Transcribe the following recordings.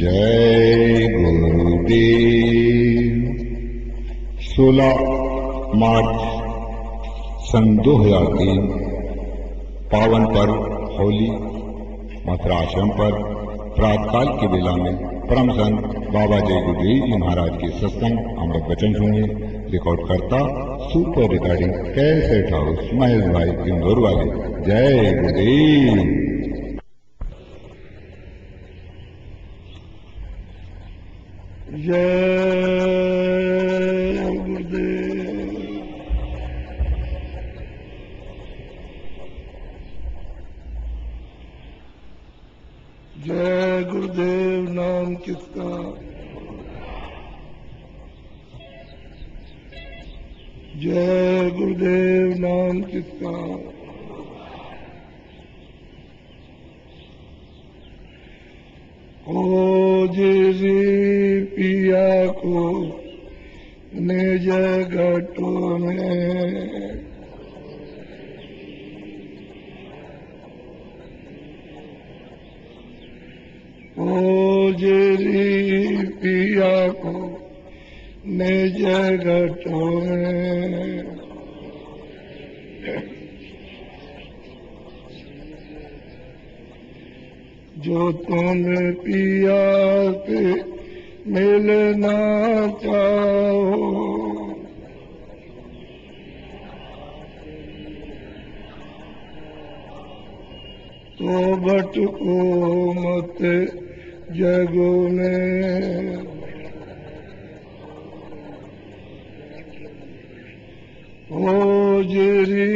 जय गुरुदेव। 16 मार्च सन 2003 पावन पर्व होली मथुरा आश्रम पर प्रातकाल की वेला में परम संत बाबा जय गुरुदेव जी महाराज के सत्संग अमृत वचन सुनिए। रिकॉर्ड करता super recording cassette house Mahesh भाई इंदौर वाले। जय गुरुदेव। जय गुरुदेव। जय गुरुदेव नाम किसका, जय गुरुदेव नाम किसका। ओ जी पिया को निज घटों में, ओ जी पिया को निज घटों में, जो तुम पिया से मिलना चाहो, तो भटको मत जग में। ओ जिरी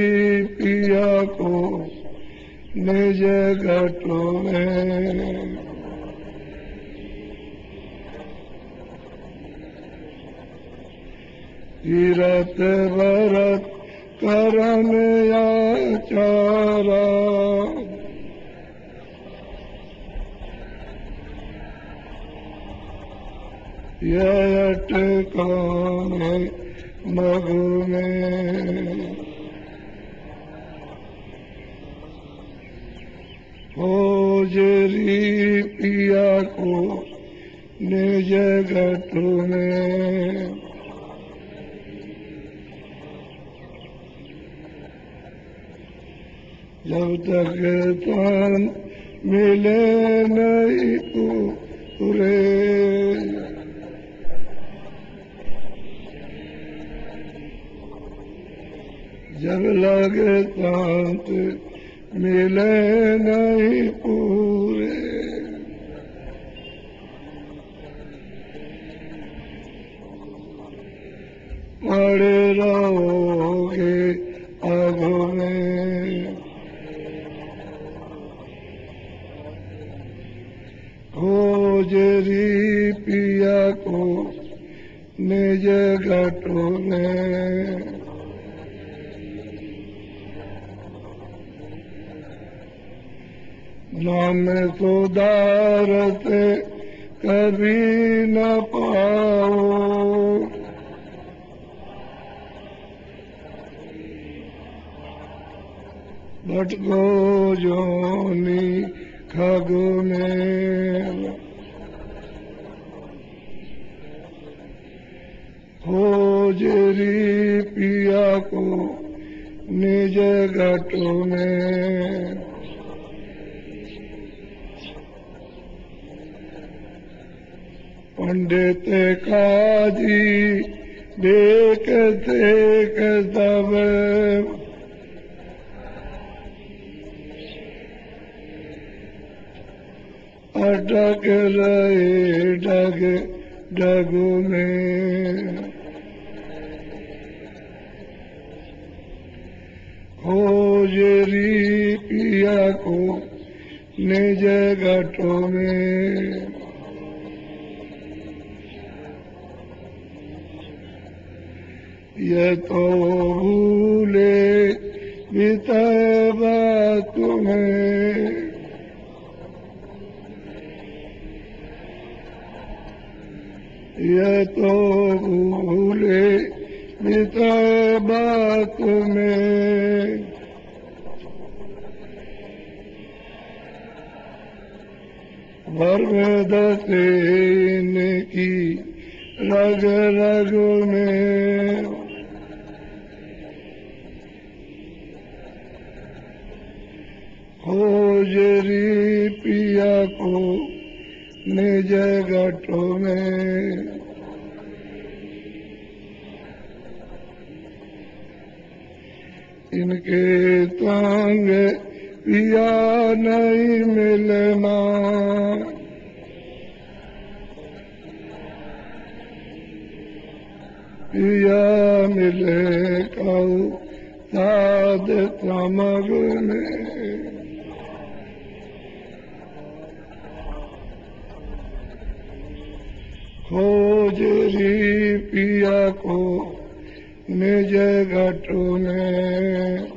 पिया को निज घटों में, तीरथ भरत करम आचारा, यह अटकाम मग में। ओ जरी पिया को निज घटों में, जब तक तन मिले नहीं पूरे, जब लगे शांत मिले नहीं पूरे, पड़े रहोगे आगों में। हो जरी पिया को निज घटों में, नाम सुधारत कभी न पाओ, भटको जोनी खग में। हो जरी पिया को निज घटों में, पंडित काजी देखते सब, अटक रहे डग डग में। हो जरी पिया को निज घटों में, ये तो भूले बीते बात तुम्हें, ये तो भूले बीते बात में। वर्ग से इनकी रग रग में, खोजरी पिया को निज गठो में, इनके संग पिया नहीं मिलना, पिया मिले कऊ साध समग में, खोजरी पिया को निज घटो में,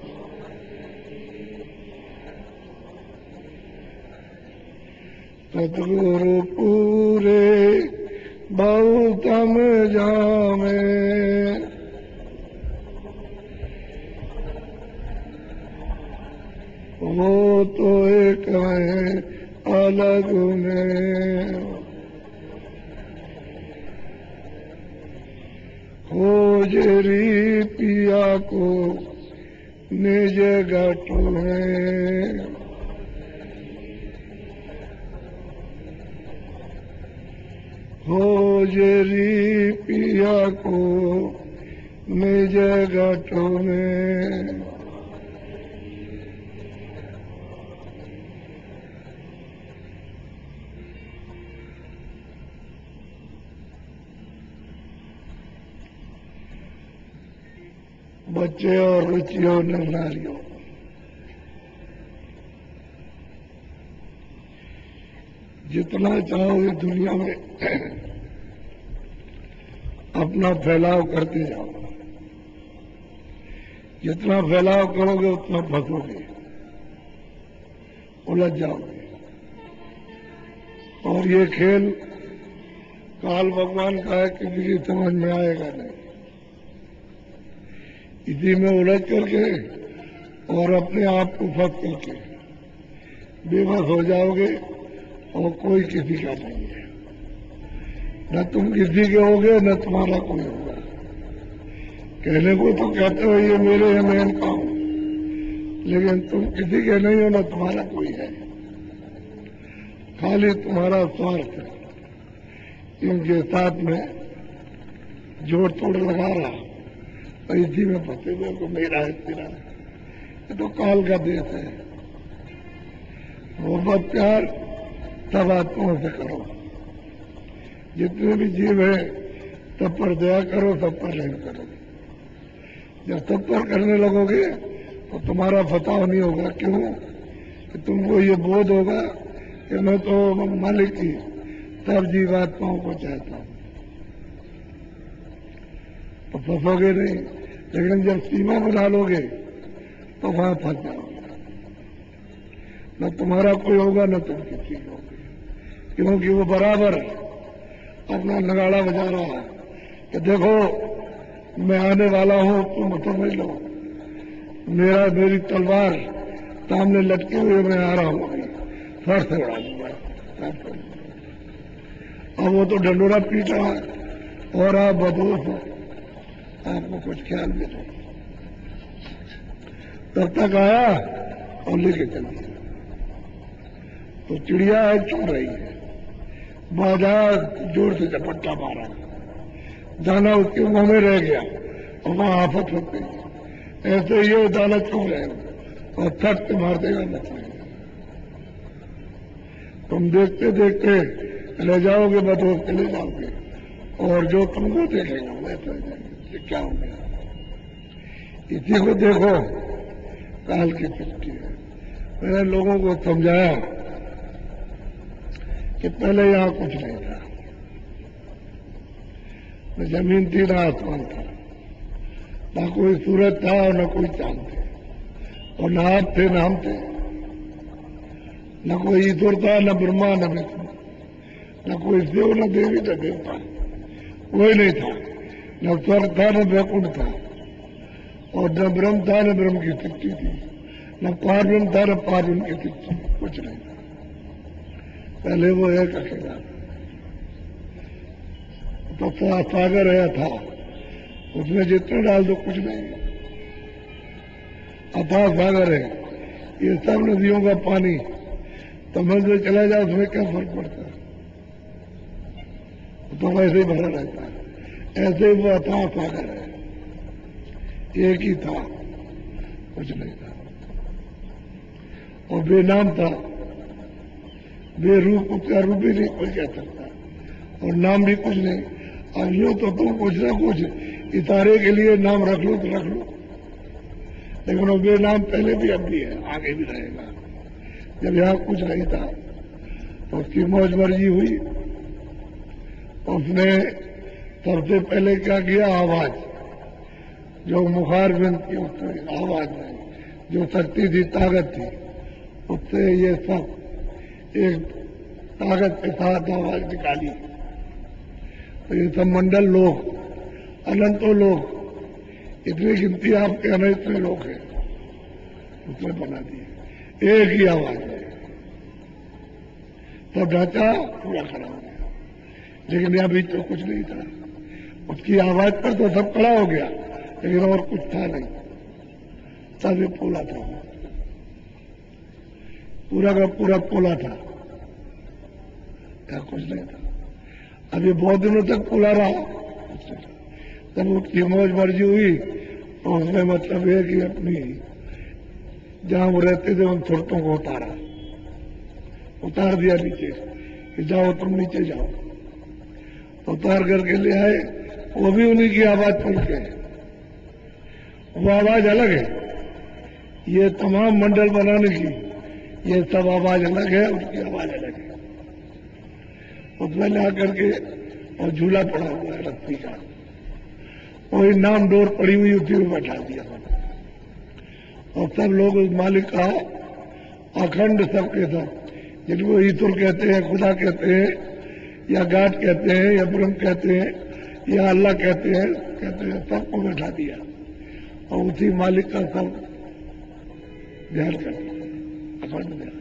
सतगुरु पूरे बहुतम जामे, वो तो एक है अलग में, खोजरी पिया को निज घटो में, खोजरी पिया को निज घटो में, बच्चे और रुचियों नारियों, जितना चाहोगे दुनिया में अपना फैलाव करते जाओ, जितना फैलाव करोगे उतना फंसोगे, उलझ जाओगे। और ये खेल काल भगवान का है, किसी की समझ में आएगा नहीं। इसी में उलझ करके और अपने आप को फंस करके बेबस हो जाओगे और कोई किसी का नहीं है, न तुम किसी के होगे न तुम्हारा कोई होगा। कहने को तो कहते हो ये मेरे है मैं इनका हूं, लेकिन तुम किसी के नहीं हो न तुम्हारा कोई है, खाली तुम्हारा स्वार्थ है। इनके साथ में जोड़ तोड़ लगा रहा, इसी में फंसे हुए को मेरा है तेरा है, ये तो काल का देश है। मोहब्बत प्यार सब आत्माओं से करो, जितने भी जीव है सब पर दया करो, सब पर रहम करो। जब सब पर करने लगोगे तो तुम्हारा फताव नहीं होगा। क्यों? कि तुमको ये बोध होगा कि मैं तो मालिक की सब जीवात्माओं को चाहता हूं, तो फंसोगे नहीं। लेकिन जब सीमा बना लोगे तो वहां फंस जाओगे, न तुम्हारा कोई होगा न तुम किसी को होगे, क्योंकि वो बराबर अपना नगाड़ा बजा रहा है कि देखो मैं आने वाला हूं, तुम समझ लो मेरी तलवार सामने लटके हुए मैं आ रहा हूं, फर से उड़ा दूंगा। अब वो तो डंडोरा पीट रहा है और आप बदोश हो, आपको कुछ ख्याल भी नहीं। तब तक आया और लेके चल गया। तो चिड़िया है चुन रही है, बाजार जोर से झपट्टा मारा, दाना उसके मुंह में रह गया और वहां आफत हो गई। ऐसे ये दाना छू रहे हो और थक से मार देगा मछली। तुम देखते देखते रह जाओगे, बदोश चले जाओगे और जो तुमको देखेगा वैसा हो जाएगा। क्या हो गया? इसी को देखो काल की सृष्टि है। मैंने लोगों को समझाया कि पहले यहां कुछ नहीं था, न जमीन थी न आसमान था, न कोई सूरज था और न कोई चांद थे, और न आप थे न हम थे, न कोई ईश्वर था न ब्रह्मा न विष्णु, न कोई देव न देवी न देवता, कोई नहीं था। न स्वर्ग था न वैकुंठ था, और न ब्रह्म था न ब्रह्म की सृष्टि थी, न पार ब्रह्म था न पार ब्रह्म की सृष्टि, कुछ नहीं था। पहले वो एक अकेला तो सागर है था, उसमें जितने डाल दो कुछ नहीं, अथाह सागर है। ये सब नदियों का पानी समझ में चला जाए उसमें क्या फर्क पड़ता है, तो वैसे ही भरा रहता है। ऐसे ही वो अथाह सागर है, एक ही था, कुछ नहीं था, और बेनाम था, बेरूप, उसका रूप भी नहीं कोई कह सकता, और नाम भी कुछ नहीं। अब यूं तो तुम कुछ ना कुछ इतारे के लिए नाम रख लो तो रख लो, लेकिन वो बेनाम पहले भी अब भी है, आगे भी रहेगा। जब यहाँ कुछ नहीं था तो उसकी मौज मर्जी हुई, उसने सबसे पहले क्या किया, आवाज, जो मुखार बिंद की उसकी आवाज में जो शक्ति थी, ताकत थी, उससे ये सब एक ताकत के साथ आवाज निकाली। तो ये सब मंडल लोग, अनंतों लोग, इतनी गिनती आपके अनेक इतने लोग हैं, उसने बना दिए एक ही आवाज है, तो ढांचा पूरा खड़ा हो गया। लेकिन यहां बीच में कुछ नहीं था, उसकी आवाज पर तो सब खड़ा हो गया, लेकिन और कुछ था नहीं, सब पोला था, पूरा का पूरा पोला था, क्या कुछ नहीं था। अभी बहुत दिनों तक पोला रहा, जब उसकी मौज मर्जी हुई तो उसने मतलब है कि अपनी जहां वो रहते थे उन सुरतों को उतार दिया नीचे, कि जाओ तुम नीचे जाओ, उतार करके ले आए। वो भी उन्हीं की आवाज सुन के, वो आवाज अलग है, ये तमाम मंडल बनाने की ये सब आवाज अलग है, उसकी आवाज अलग है। उसमें ला करके और झूला पड़ा हुआ है रस्सी का, वही नाम डोर पड़ी हुई उसी में बैठा दिया, और सब लोग उस मालिक का अखंड सबके सब, जिनको ईश्वर कहते हैं, खुदा कहते हैं, या गाड कहते हैं, या ब्रह्म कहते हैं, या अल्लाह कहते हैं, सबको बैठा दिया और उसी मालिक का सब ध्यान करते, अखंड ध्यान।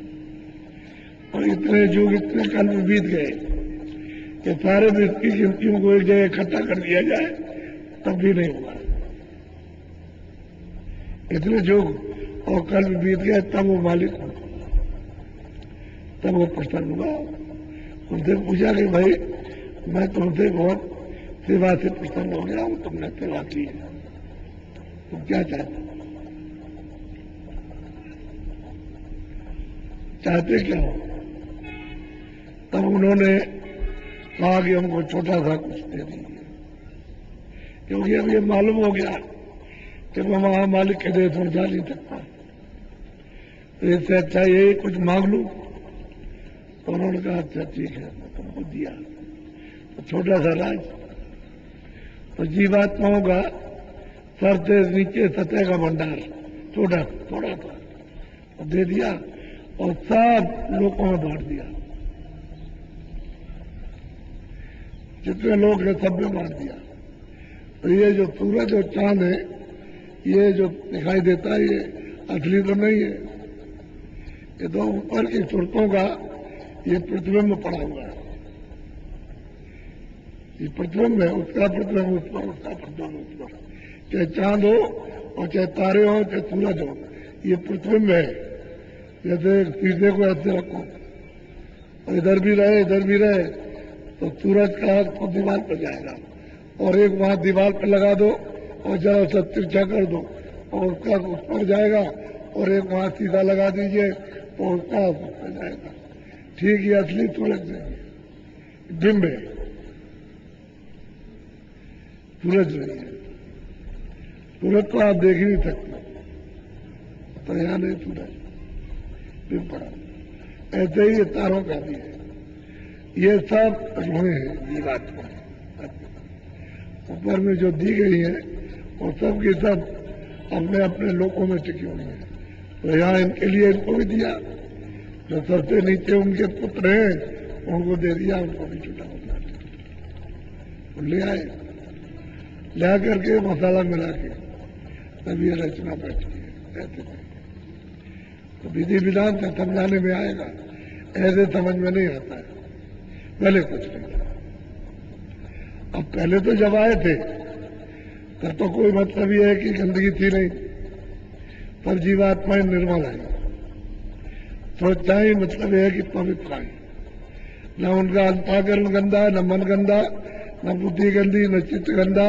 और इतने युग, इतने कल्प बीत गए कि सारे विश्व की गिनतियों को एक जगह इकट्ठा कर दिया जाए तब भी नहीं हुआ। इतने युग और कल्प बीत गए, तब वो मालिक हो, तब वो प्रसन्न हुआ। उनसे पूछा कि भाई मैं तुमसे बहुत सेवा से प्रसन्न हो गया हूं, तुमने सेवा की है, तुम क्या चाहते क्या हो? तब उन्होंने कहा कि हमको छोटा सा कुछ दे दीजिए, क्योंकि अब ये मालूम हो गया कि मैं वहां मालिक के देश में जा नहीं सकता, तो इससे अच्छा यही कुछ मांग लूं। तो उन्होंने कहा अच्छा ठीक है, मैं तुमको दिया, तो छोटा सा राज, तो जीवात्माओं का सर से नीचे सतह का भंडार छोटा थोड़ा था, तो दे दिया और सब लोगों में बांट दिया, जितने लोग हैं सब में बांट दिया। तो ये जो सूरज और चांद है, ये जो दिखाई देता है, ये असली तो नहीं है, ये तो ऊपर की सुरतों का ये प्रतिबिंब पड़ा हुआ है। ये प्रतिबिंब है, उसका प्रतिबिंब उस पर, उसका प्रतिबिंब उस पर, चाहे चांद हो और चाहे तारे हो, चाहे सूरज हो, ये प्रतिबिंब है। जैसे शीशे को ऐसे रखो और इधर भी रहे तो सूरज का तो दीवार पर जाएगा, और एक वहां दीवार पर लगा दो और जरा सा तिरछा कर दो और उसका उस पर जाएगा, और एक वहां सीधा लगा दीजिए तो उसका उस पर जाएगा। ठीक है, असली सूरज नहीं, बिंब है, सूरज नहीं है। सूरज को आप देख ही नहीं सकते, तो यहाँ नहीं सूरज, बिंब पड़ा। ऐसे ही ये तारों का भी है, ये सब रोए हैं जीवात्मा ऊपर में जो दी गई है, और सब की सब अपने अपने लोकों में टिकी हुई है। तो यहाँ इनके लिए इनको भी दिया, जो सबसे नीचे उनके पुत्र हैं उनको दे दिया, उनको भी छुटा बना तो ले आए, ला करके मसाला मिला के तब ये रचना बैठी है। ऐसे तो विधि विधान से समझाने में आएगा, ऐसे समझ में नहीं आता है। पहले कुछ नहीं था। अब पहले तो जब आए थे तब तो कोई मतलब ये है कि गंदगी थी नहीं, पर जीवात्माएं निर्मल आई। सोचना मतलब यह है कि पवित्र आई। न उनका अंतःकरण गंदा, न मन गंदा, न बुद्धि गंदी, न चित्त गंदा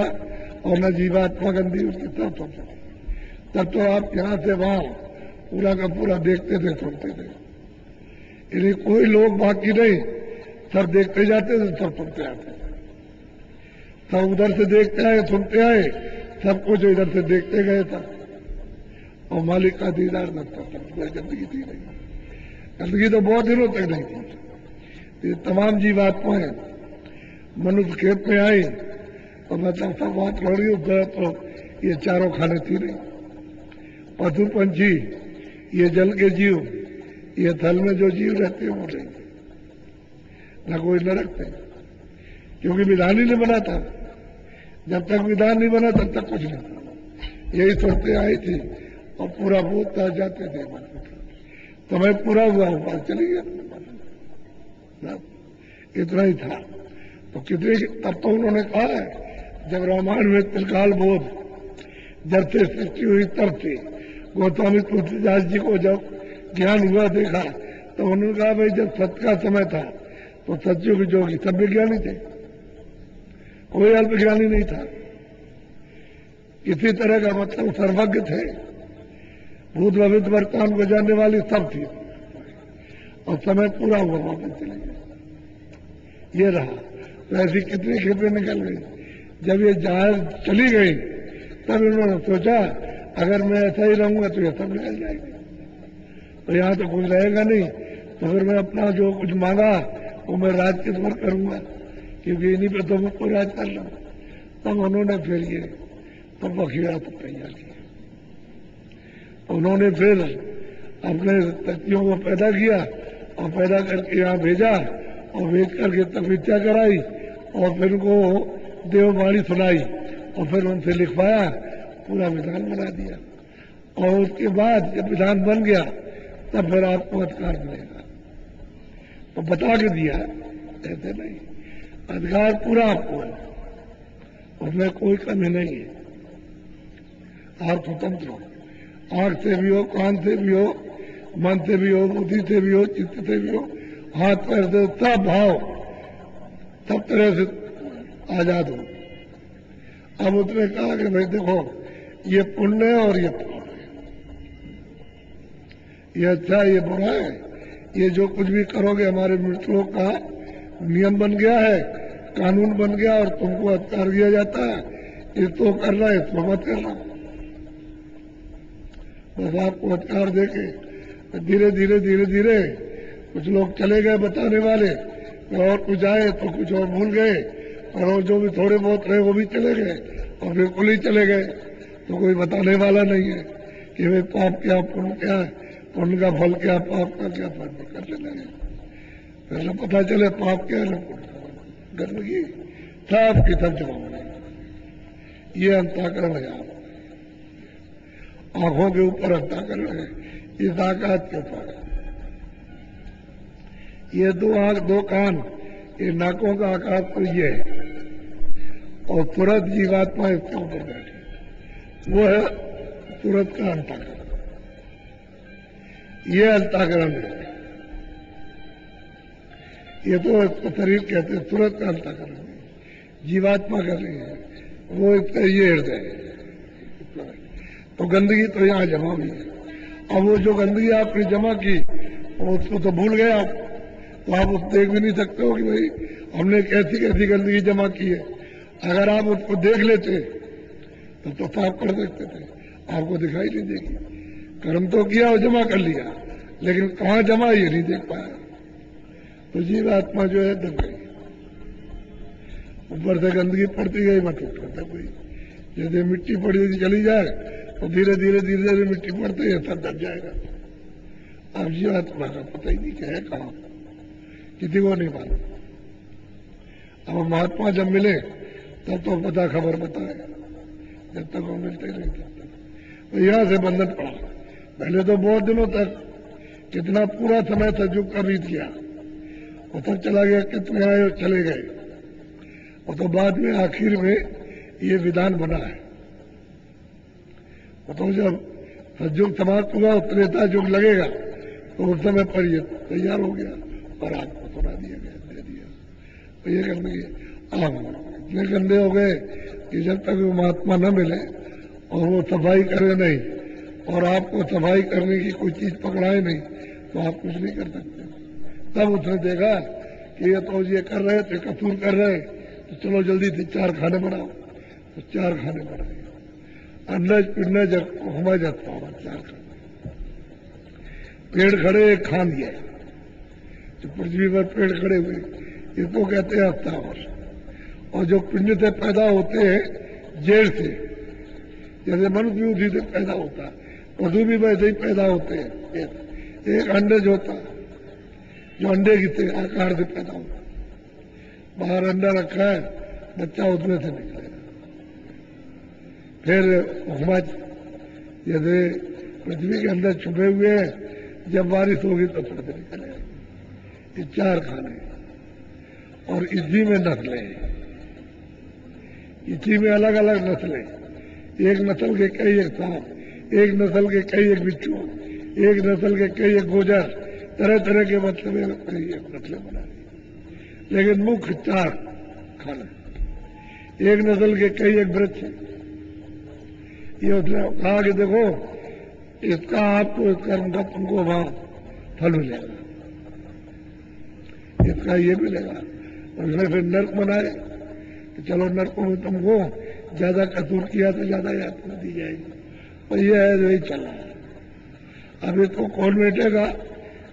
और न जीवात्मा गंदी, उसकी तब तो आप यहां से वहां पूरा का पूरा देखते थे, सुनते थे। यानी कोई लोग बाकी नहीं, सब देखते जाते थे, सब सुनते आते थे। सब उधर से देखते आए, सुनते आए, सब कुछ इधर से देखते गए था। और मालिक का दीदार न था, कोई गंदगी थी नहीं। गंदगी तो बहुत दिनों तक नहीं थी। ये तमाम जीवात्माएं मनुष्य खेत में आई और मतलब सब बात हो रही हो, तो ये चारों खाने थी नहीं। पशु पंछी, ये जल के जीव, ये थल में जो जीव रहते हैं वो नहीं, न कोई न रखते, क्योंकि विधान ही नहीं बना था। जब तक विधान नहीं बना तब तक कुछ नहीं। यही सोचते आई थी और पूरा बोलता जाते थे। समय पूरा हुआ, बात चली गया, इतना ही था। तो कितने तब तो उन्होंने कहा है, जब रामायण में त्रिकाल बोध जब से सृष्टि हुई तब से गौतमी तुलसीदास जी को जब ज्ञान हुआ देखा, तो उन्होंने कहा भाई जब सत्य का समय था तो सत्युग जोगी सब विज्ञानी थे, कोई अल्पज्ञानी नहीं था। किसी तरह का मतलब सर्वज्ञ थे, भूत भविष्य वर्तमान को जानने वाली सब थी। और समय पूरा हुआ, वापस चले गए। ये रहा। तो ऐसी कितनी खेपें निकल गई। जब ये जहाज चली गई तब इन्होंने सोचा अगर मैं ऐसा ही रहूंगा तो ये सब निकल जाएंगे, तो यहाँ तो कुछ रहेगा नहीं। तो फिर मैं अपना जो कुछ मांगा वो मैं राज किस पर करूंगा, क्योंकि इन्हीं पर तो मुझको राज कर रहा हूं। तब उन्होंने फिर ये तब अखिरा तो तैयार किया। उन्होंने फिर अपने तकियों को पैदा किया और पैदा करके यहाँ भेजा और भेज करके तपस्या कराई और फिर उनको देववाणी सुनाई और फिर उनसे लिखवाया, पूरा विधान बना दिया। और उसके बाद जब विधान बन गया तब फिर आपको अधिकार मिलेगा, तो बता के दिया, ऐसे नहीं। अधिकार पूरा आपको है, उसमें कोई कमी नहीं है। आप स्वतंत्र हो, आंख से भी हो, कान से भी हो, मन से भी हो, बुद्धि से भी हो, चित्त से भी हो, हाथ पैर से, सब भाव सब तरह से आजाद हो। अब उसने कहा कि भाई देखो ये पुण्य है और ये पाप है, ये अच्छा ये बुरा है, ये जो कुछ भी करोगे हमारे मृतलोक का नियम बन गया है, कानून बन गया और तुमको अधिकार दिया जाता है, इसको करना है, इसको मत करना। बस आपको अधिकार देके धीरे धीरे धीरे धीरे कुछ लोग चले गए बताने वाले, और कुछ आए तो कुछ और भूल गए, और जो भी थोड़े बहुत रहे वो भी चले गए और बिल्कुल ही चले गए। तो कोई बताने वाला नहीं है कि वे पाप क्या पुण्य क्या है, पुण्य का फल क्या, पाप का क्या फल, कर चले गए। फिर जब पता चले पाप क्या है, गंदगी सब की सब जवाब। ये अंताकरण है, आप आंखों के ऊपर अंताकरण है, इस आकाश के ऊपर ये दो आंख दो कान, ये नाकों का आकाश तो ये है, और तुरंत जीवात्मा इसके ऊपर बैठी, वो है तुरंत का अंताकरण। ये अंताकरण है, ये तो इसको शरीर कहते हैं, तुरंत का अंताकरण है। जीवात्मा कर रही है, वो इसका ये हृदय है। तो गंदगी तो यहाँ जमा हुई है। अब वो जो गंदगी आपने जमा की उसको तो भूल गए आप, तो आप उसको देख भी नहीं सकते हो कि भाई हमने कैसी कैसी गंदगी जमा की है। अगर आप उसको देख लेते तो साफ कर सकते थे, आपको दिखाई नहीं देगी। कर्म तो किया और जमा कर लिया, लेकिन कहाँ जमा ये नहीं देख पाया। तो जीवात्मा जो है दब गई, ऊपर से गंदगी पड़ती गई, मत दब गई। जैसे मिट्टी पड़ी हुई चली जाए तो धीरे धीरे धीरे धीरे मिट्टी पड़ती है, सब दब जाएगा। अब जीवात्मा का पता ही नहीं क्या है, कहाँ, किसी को नहीं मालूम। अब महात्मा जब मिले तब तो पता खबर बताएगा, जब तक वो मिलते नहीं तब तक। तो यहाँ से बंधन पड़ा। पहले तो बहुत दिनों तक कितना पूरा समय सतयुग का बीत गया, और तब चला गया, कितने आए और चले गए, और तो बाद में आखिर में ये विधान बना है। और तो जब सतयुग समाप्त हुआ और त्रेता युग लगेगा तो उस समय पर ये तैयार हो गया और आपको सुना दिया गया, दे दिया। तो ये करने के आप इतने गंदे हो गए कि जब तक वो महात्मा न मिले और वो सफाई करे नहीं और आपको सफाई करने की कोई चीज पकड़ाए नहीं तो आप कुछ नहीं कर सकते। तब उसने देखा कि ये तो ये कर रहे थे, कसूर कर रहे, तो चलो जल्दी से 4 खाने बनाओ, तो 4 खाने बनाए। अंडज पिंडज हुआ जाता होगा 4 खाने। पेड़ खड़े एक खान दिया, जो पृथ्वी पर पेड़ खड़े हुए इसको कहते हैं हफ्तावर्ष। और जो पिंड से पैदा होते हैं जेड़ से, जैसे मनुष्य भी उसी से पैदा होता है, पशु भी वैसे ही पैदा होते हैं। एक अंडज होता है जो अंडे की आकार से पैदा होता है, बाहर अंडा रखा है, बच्चा उसमें से निकलेगा। फिर हुकमत जैसे पृथ्वी के अंदर छुपे हुए हैं, जब बारिश होगी तो फिर से निकलेगा। ये 4 खाने और इसी में नस्लें, इसी में अलग अलग नस्लें, एक नस्ल के कई एक सांप, एक नस्ल के कई एक बिच्छू, एक नस्ल के कई एक गोजर, तरह तरह के मतलब कई एक नस्लें बना रही। लेकिन मुख्य 4 खाने, एक नस्ल के कई एक वृक्ष। ये उसने कहा कि देखो इसका आपको इस कर्म का तुमको वहां फल मिलेगा, इसका ये मिलेगा। और उसने फिर नर्क बनाए कि चलो नर्कों में तुमको ज्यादा कसूर किया तो ज्यादा यातना दी जाएगी। और ये है जो ही चल रहा है। अब इसको कौन बैठेगा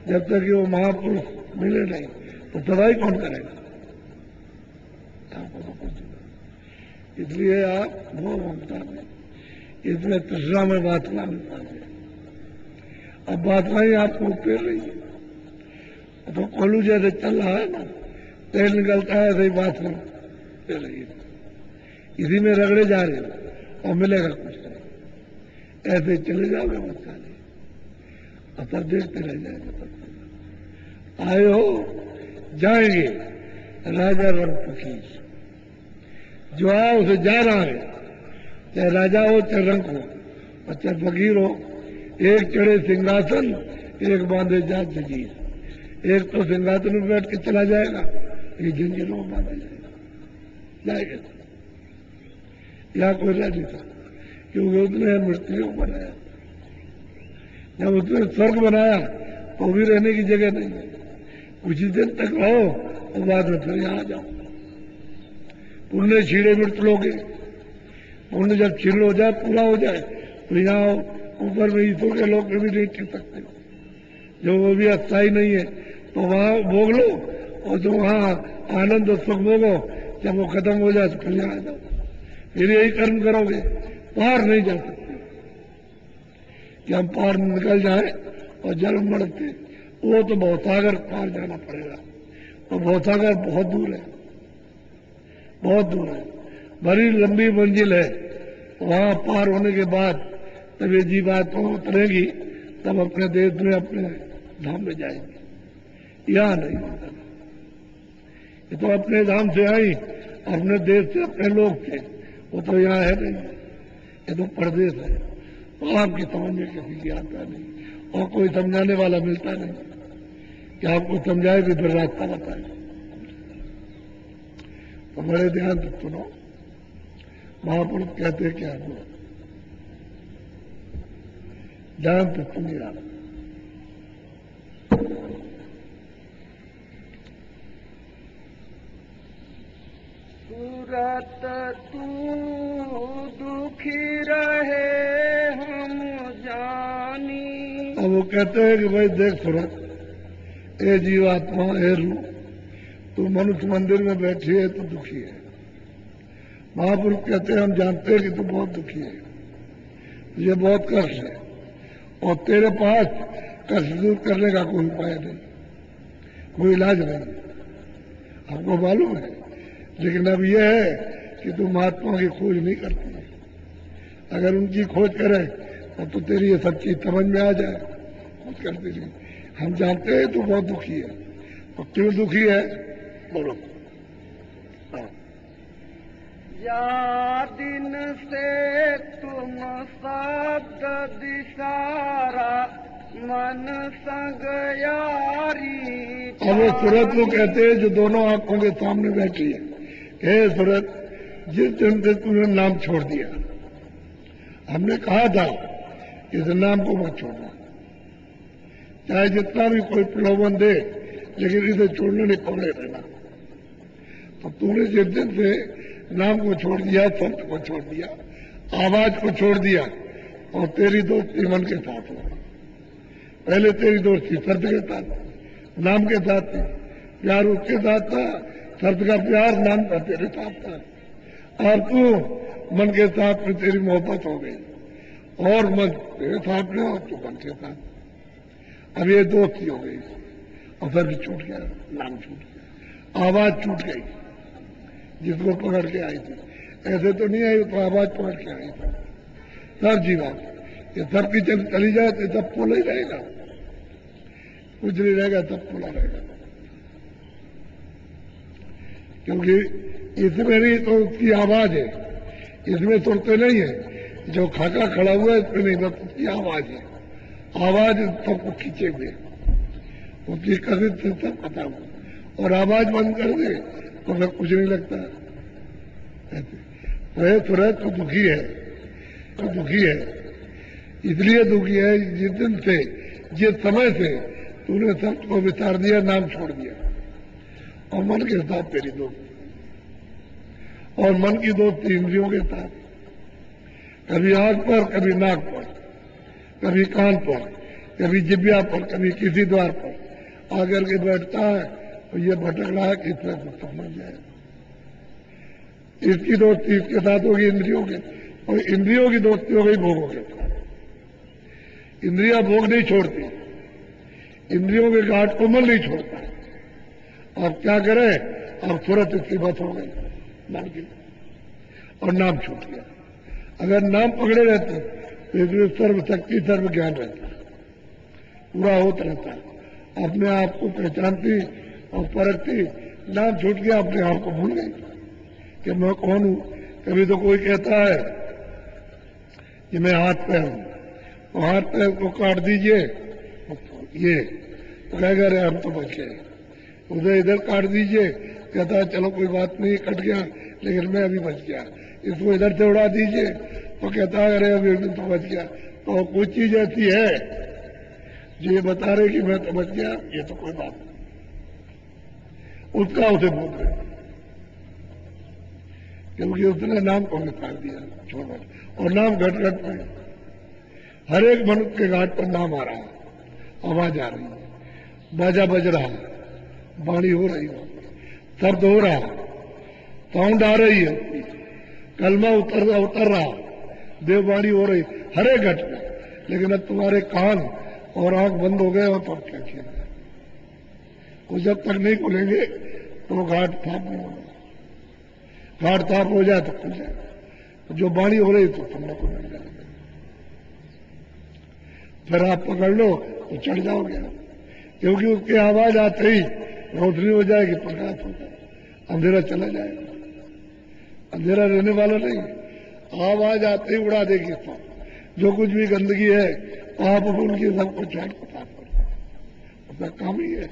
जब तक कि वो महापुरुष मिले नहीं, तो सफाई कौन करेगा? आपको तो कुछ नहीं। इसलिए आप वो ममता में, इसमें तृष्णा में वासना में फंसे। अब वासना ही आपको पेर रही है। तो कोलू जैसे चल रहा है ना, तेल निकलता है, ऐसे ही वासना पेर रही है। इसी में रगड़े जा रहे हो और मिलेगा कुछ नहीं। ऐसे चले जाओगे बस खाली, असर देखते रह जाएंगे। आए हो जाएंगे, राजा रंग फकीर जो आओ उसे जा रहा है, चाहे राजा हो चाहे रंग हो और चाहे फकीर हो। एक चढ़े सिंहासन, एक बांधे जात जंजीर। एक तो सिंहासन में बैठ के चला जाएगा, एक जंजीरों में बांधा जाएगा। या कोई रह नहीं सकता, क्योंकि उसने मृत्यु बनाया। जब उसने स्वर्ग बनाया तो भी रहने की जगह नहीं है। कुछ ही दिन तक रहो और बाद में फिर यहां जाओ। पुण्य छीड़े मृत लोगे, पुण्य जब छीड़ हो जाए, पूरा हो जाए, तो यहाँ ऊपर में ईश्वर के लोग भी नहीं टिक सकते। जो वो भी अस्थाई नहीं है, तो वहां भोग लो, और जो वहां आनंद और सुख भोगो, जब वो खत्म हो जाए तो फिर यहाँ जाओ। फिर यही कर्म करोगे, पार नहीं जा सकते। कि हम पार निकल जाए और जन्म मरते, वो तो भवसागर पार जाना पड़ेगा। तो भवसागर बहुत दूर है, बहुत दूर है, बड़ी लंबी मंजिल है। वहां पार होने के बाद तब ये जीवात्मा उतरेगी, तब अपने देश में अपने धाम में जाएंगे। यहाँ नहीं होता। ये तो अपने धाम से आई, अपने देश से अपने लोग थे, वो तो यहाँ है नहीं। ये तो परदेश है। तो आपकी समझ में किसी की आता नहीं, और कोई समझाने वाला मिलता नहीं कि आपको समझाए भी फिर रास्ता बताए। तो बड़े ध्यान से सुनो, महापुरुष कहते क्या है, ध्यान से सुनिए आप। सूरत तू दुखी रहे हम जानी। अब वो कहते हैं कि भाई देख सूरत, ए जीवात्मा, ए रूह, तू मनुष्य मंदिर में बैठी है तो दुखी है। महापुरुष कहते हैं हम जानते हैं कि तू बहुत दुखी है, तुझे बहुत कष्ट है, और तेरे पास कष्ट दूर करने का कोई उपाय नहीं, कोई इलाज नहीं, हमको मालूम है। लेकिन अब यह है कि तू महात्मा की खोज नहीं करती है। अगर उनकी खोज करे तो तेरी ये सब चीज समझ में आ जाए, खोज करती नहीं। हम जानते हैं तू बहुत दुखी है, तो क्यों दुखी है बोलो। हाँ। या दिन से तुम शब्द दिशारा मन संग यारी। अब वो सूरत को कहते हैं जो दोनों आंखों के सामने बैठी है, हे सूरत, जिस दिन से तूने नाम छोड़ दिया, हमने कहा था इस नाम को मत छोड़ना, चाहे जितना भी कोई प्रलोभन दे, लेकिन इसे छोड़ने नहीं, पकड़े रहना। तो तूने जिस दिन से नाम को छोड़ दिया, संत को छोड़ दिया, आवाज को छोड़ दिया, और तेरी दोस्ती मन के साथ हो। पहले तेरी दोस्ती शर्त के साथ, नाम के साथ थी, प्यार उसके साथ था, शर्त का प्यार, नाम का तेरे साथ था। और तू मन के साथ में तेरी मोहब्बत हो गई, और मन तेरे साथ में और तू मन के साथ। अब ये दोस्ती हो गई, और फिर भी छूट गया, नाम छूट गया, आवाज छूट गई जिसको पकड़ के आई थी। ऐसे तो नहीं आई, तो आवाज पकड़ के आई थी। सब जीवा ये सब की जब चली जाए तो सब पोला ही रहेगा, कुछ नहीं रहेगा, सब पोला रहेगा। क्योंकि इसमें नहीं तो उसकी आवाज है, इसमें सुनते नहीं है। जो खाका खड़ा हुआ है इसमें नहीं, बस उसकी आवाज है। आवाज सबको खींचे हुए, उसकी कसिद से सब पता हुआ, और आवाज बंद कर दे तो फिर कुछ नहीं लगता। ऐसे सूरज तो दुखी है, तो दुखी है, इसलिए दुखी है जिस दिन से, जिस समय से तूने सब को विचार दिया, नाम छोड़ दिया, और मन के साथ तेरी दोस्ती, और मन की दोस्ती इंद्रियों के साथ, कभी आंख पर, कभी नाक पर, कभी कान पर, कभी जिब्या पर, कभी किसी द्वार पर आकर के बैठता है, तो ये भटक रहा है कि इसमें कुछ समझ जाए। इसकी दोस्ती इसके साथ होगी इंद्रियों के, और इंद्रियों की दोस्ती हो गई भोगों के साथ। इंद्रियां भोग नहीं छोड़ती, इंद्रियों के गांठ को मन नहीं छोड़ता। अब क्या करे, अब तुरंत इसकी बस हो गई नाम की, और नाम छूट गया। अगर नाम पकड़े रहते तो इसमें सर्वशक्ति सर्व ज्ञान रहता, पूरा होता रहता, अपने आप को पहचानती और परखती। नाम छूट गया, अपने आप को भूल गई कि मैं कौन हूं। कभी तो कोई कहता है कि मैं हाथ पैर हूं, तो हाथ पैर को काट दीजिए, ये तो कहेगा अरे हम तो बच गए। उधर इधर काट दीजिए, कहता है चलो कोई बात नहीं, कट गया लेकिन मैं अभी बच गया। इसको इधर से उड़ा दीजिए तो कहता है अरे अभी तो बच गया। तो कुछ चीज ऐसी है जो ये बता रहे कि मैं तो बच गया, ये तो कोई बात नहीं, उसका उसे भूल रहे, क्योंकि उसने नाम को निकाल दिया छोड़। और नाम घट घट में, हर एक मनुष्य के घाट पर नाम आ रहा है, आवाज आ रही है, बाजा बज रहा है, बाणी हो रही है, शब्द हो रहा है, साउंड आ रही है, कलमा उतर रहा, देववाणी हो रही, हर एक घट में। लेकिन अब तुम्हारे कान और आंख बंद हो गए, और तब क्या किया जाए? वो जब तक नहीं खुलेंगे तो घाट साफ नहीं होगा। घाट साफ हो जाए तो खुल जाए, जो बाणी हो रही तो सुनने को मिल जाएगा। फिर आप पकड़ लो तो चढ़ जाओगे, क्योंकि उसकी आवाज आते ही रोशनी हो जाएगी, प्रकाश हो जाएगा, अंधेरा चला जाएगा। अंधेरा रहने वाला नहीं, आवाज आते ही उड़ा देगी सब, जो कुछ भी गंदगी है पाप उनकी सबको छाट को साफ कर देगा, उसका काम ही है।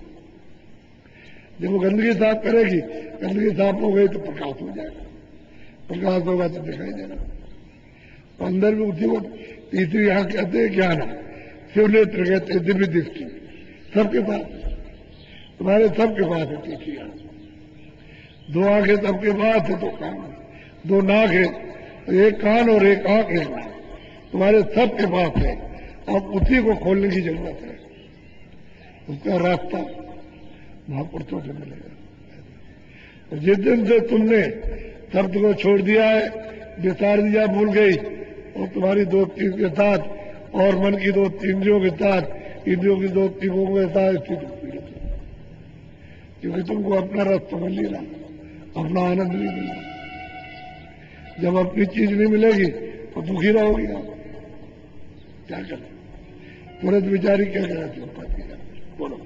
जब वो गंदगी साफ करेगी, गंदगी साफ हो गई तो प्रकाश हो जाएगा, प्रकाश होगा तो दिखाई देगा। तो अंदर भी उसी को तीसरी आंख कहते हैं ज्ञान, शिवनेत्र कहते हैं दिव्य दृष्टि, सबके पास, तुम्हारे सबके पास है तीसरी आंख। दो आंखें सबके पास है, दो कान, दो नाक है, एक कान और एक आंख है, तुम्हारे सबके पास है। अब उसी को खोलने की जरूरत है, उसका रास्ता महापुरुषों से मिलेगा। जिस दिन से तुमने शब्द को छोड़ दिया है, विसार दिया, भूल गई, और तुम्हारी दोस्ती के साथ और मन की दोस्ती इंद्रियों के साथ, इंद्रियों की दोस्ती वो के साथ स्थिति पीड़ित है, क्योंकि तुमको अपना रस समझ नहीं रहा, अपना आनंद नहीं मिल रहा। जब अपनी चीज नहीं मिलेगी तो दुखी रहोगी आप, क्या करें? तुरंत विचारी क्या करें? बोलो।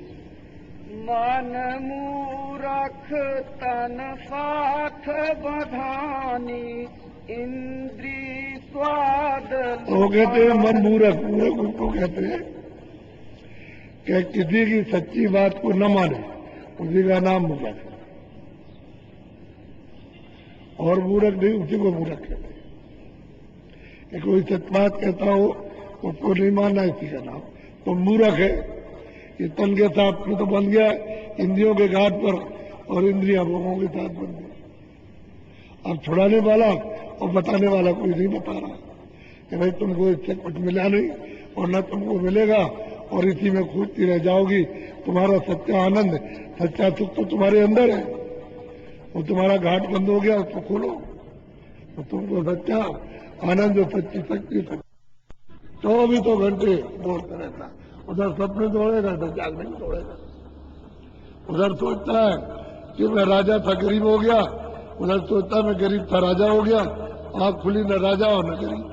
मन मूरख तन साथ बधानी, इंद्री स्वाद। वो कहते हैं मन मूरख, मूरख उसको कहते हैं कि किसी की सच्ची बात को न माने, उसी का नाम मूरख है। और मूरख नहीं, उसी को मूरख कहते हैं। कि कोई सच बात कहता हो उसको नहीं मानना, इसी का नाम तो मूरख है। ये तन के साथ में तो बन गया इंद्रियों के घाट पर, और इंद्रियां भोगों के साथ बन गई। अब छुड़ाने वाला और बताने वाला कोई नहीं बता रहा कि भाई तुमको इससे कुछ मिला नहीं और न तुमको मिलेगा, और इसी में कूदती रह जाओगी। तुम्हारा सच्चा आनंद, सच्चा सुख तो तुम्हारे अंदर है। वो तुम्हारा घाट बंद हो गया, उसको खोलो तो तुमको सच्चा आनंद, सच्ची शक्ति, 24 घंटे बोलता रहता। उधर सपने दौड़ेगा, इधर जागने में दौड़ेगा। उधर सोचता है कि मैं राजा था, गरीब हो गया, उधर सोचता मैं गरीब था, राजा हो गया। आंख खुली, न राजा और न गरीब।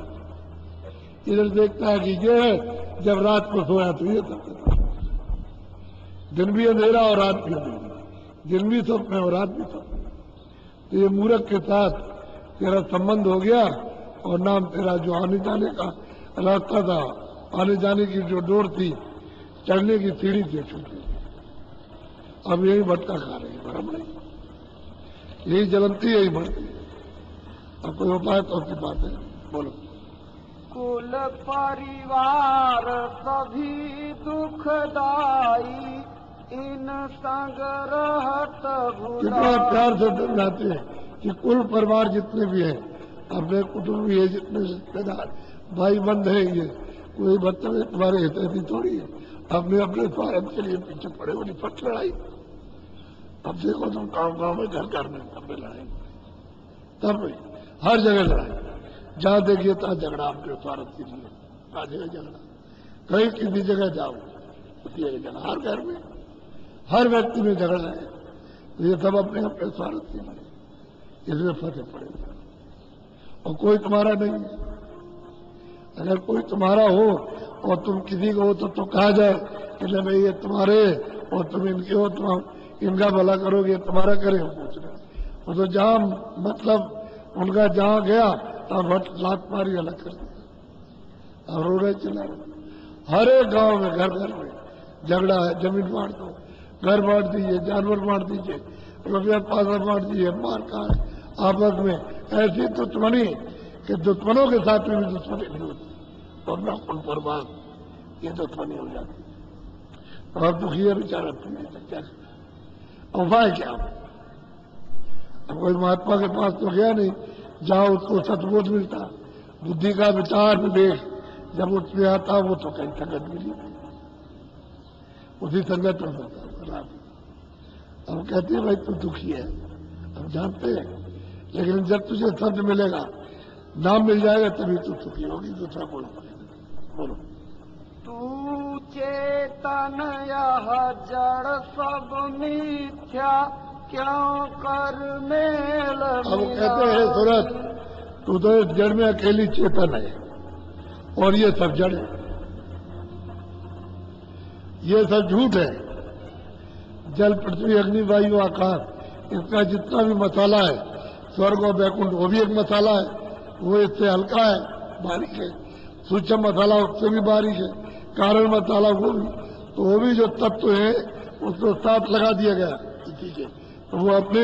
इधर देखता है कि ये है, जब रात को सोया तो ये सब, दिन भी अंधेरा और रात भी अंधेरा, दिन भी सपने और रात भी सपने। तो ये मूर्ख के साथ तेरा संबंध हो गया, और नाम तेरा जो आने जाने का रास्ता था, आने जाने की जो डोर थी, चढ़ने की सीढ़ी से छूटी। अब यही भटका खा रही, भरम नहीं, यही जलनती, यही बढ़ती। अब कोई उपाय तो की बात है, बोलो। कुल परिवार सभी दुखदाई, इन संग रहत कितना भुला। प्यार से समझाते हैं कि कुल परिवार जितने भी हैं, अपने कुटुंब है, जितने रिश्तेदार भाई बंद है, ये कोई मतलब तुम्हारे हितैषी थोड़ी है। अपने अपने स्वार्थ के लिए पीछे पड़े हो, निपट लड़ाई। अब देखो तुम गाँव में, घर घर में, तब में लड़ाई, तब में हर जगह लड़ाई। जहां देखिए तहाँ झगड़ा, अपने स्वार्थ के लिए हर जगह झगड़ा। कहीं किसी जगह जाओ उसी जगह झगड़ा, हर घर में, हर व्यक्ति में झगड़ा है। तो ये सब अपने अपने स्वार्थ के लिए, इसमें फंसे पड़े। और कोई तुम्हारा नहीं है। अगर कोई तुम्हारा हो और तुम किसी को हो तो कहा जाए कि नहीं भाई ये तुम्हारे और तुम इनके हो, तुम इनका भला करोगे, तुम्हारा करे हो पूछ रहे। वो तो जहां मतलब उनका जहां गया तब लात मारी, अलग कर दिया और रो रहे, चिल्ला रहे। हर एक गांव में, घर घर में झगड़ा है। जमीन बांट दो, घर बांट दीजिए, जानवर बांट दीजिए, रुपया पैसा बांट दीजिए, मार का आपस में ऐसी दुश्मनी कि दुश्मनों के साथ में भी दुश्मनी नहीं होती, और न कुल परिवार ये दुश्मनी हो जाती। और दुखी है बेचारा, क्या उपाय क्या? अब कोई महात्मा के पास तो गया नहीं, जहां उसको सतबोध मिलता, बुद्धि का विचार विवेक जब उसमें आता, वो तो कहीं संगत मिली, उसी संगत में होता। अब कहते हैं भाई तू दुखी है, हम जानते हैं, लेकिन जब तुझे शब्द मिलेगा, नाम मिल जाएगा, तभी तू सुखी होगी, दूसरा कोई बोलो। तू चेतन यह जड़ सब मिथ्या, क्यों कर मेल। अब कहते हैं सूरत, तू तो इस जड़ में अकेली चेतन है, और ये सब जड़ है, ये सब झूठ है। जल, पृथ्वी, अग्नि, वायु, आकाश, इसका जितना भी मसाला है, स्वर्ग और वैकुंठ, वो भी एक मसाला है, वो इससे हल्का है, बारीक है। सूक्ष्म मसाला उससे भी बारीक है, कारण मसाला वो भी, तो वो भी जो तत्व है उसको साथ लगा दिया गया किसी के, तो वो अपने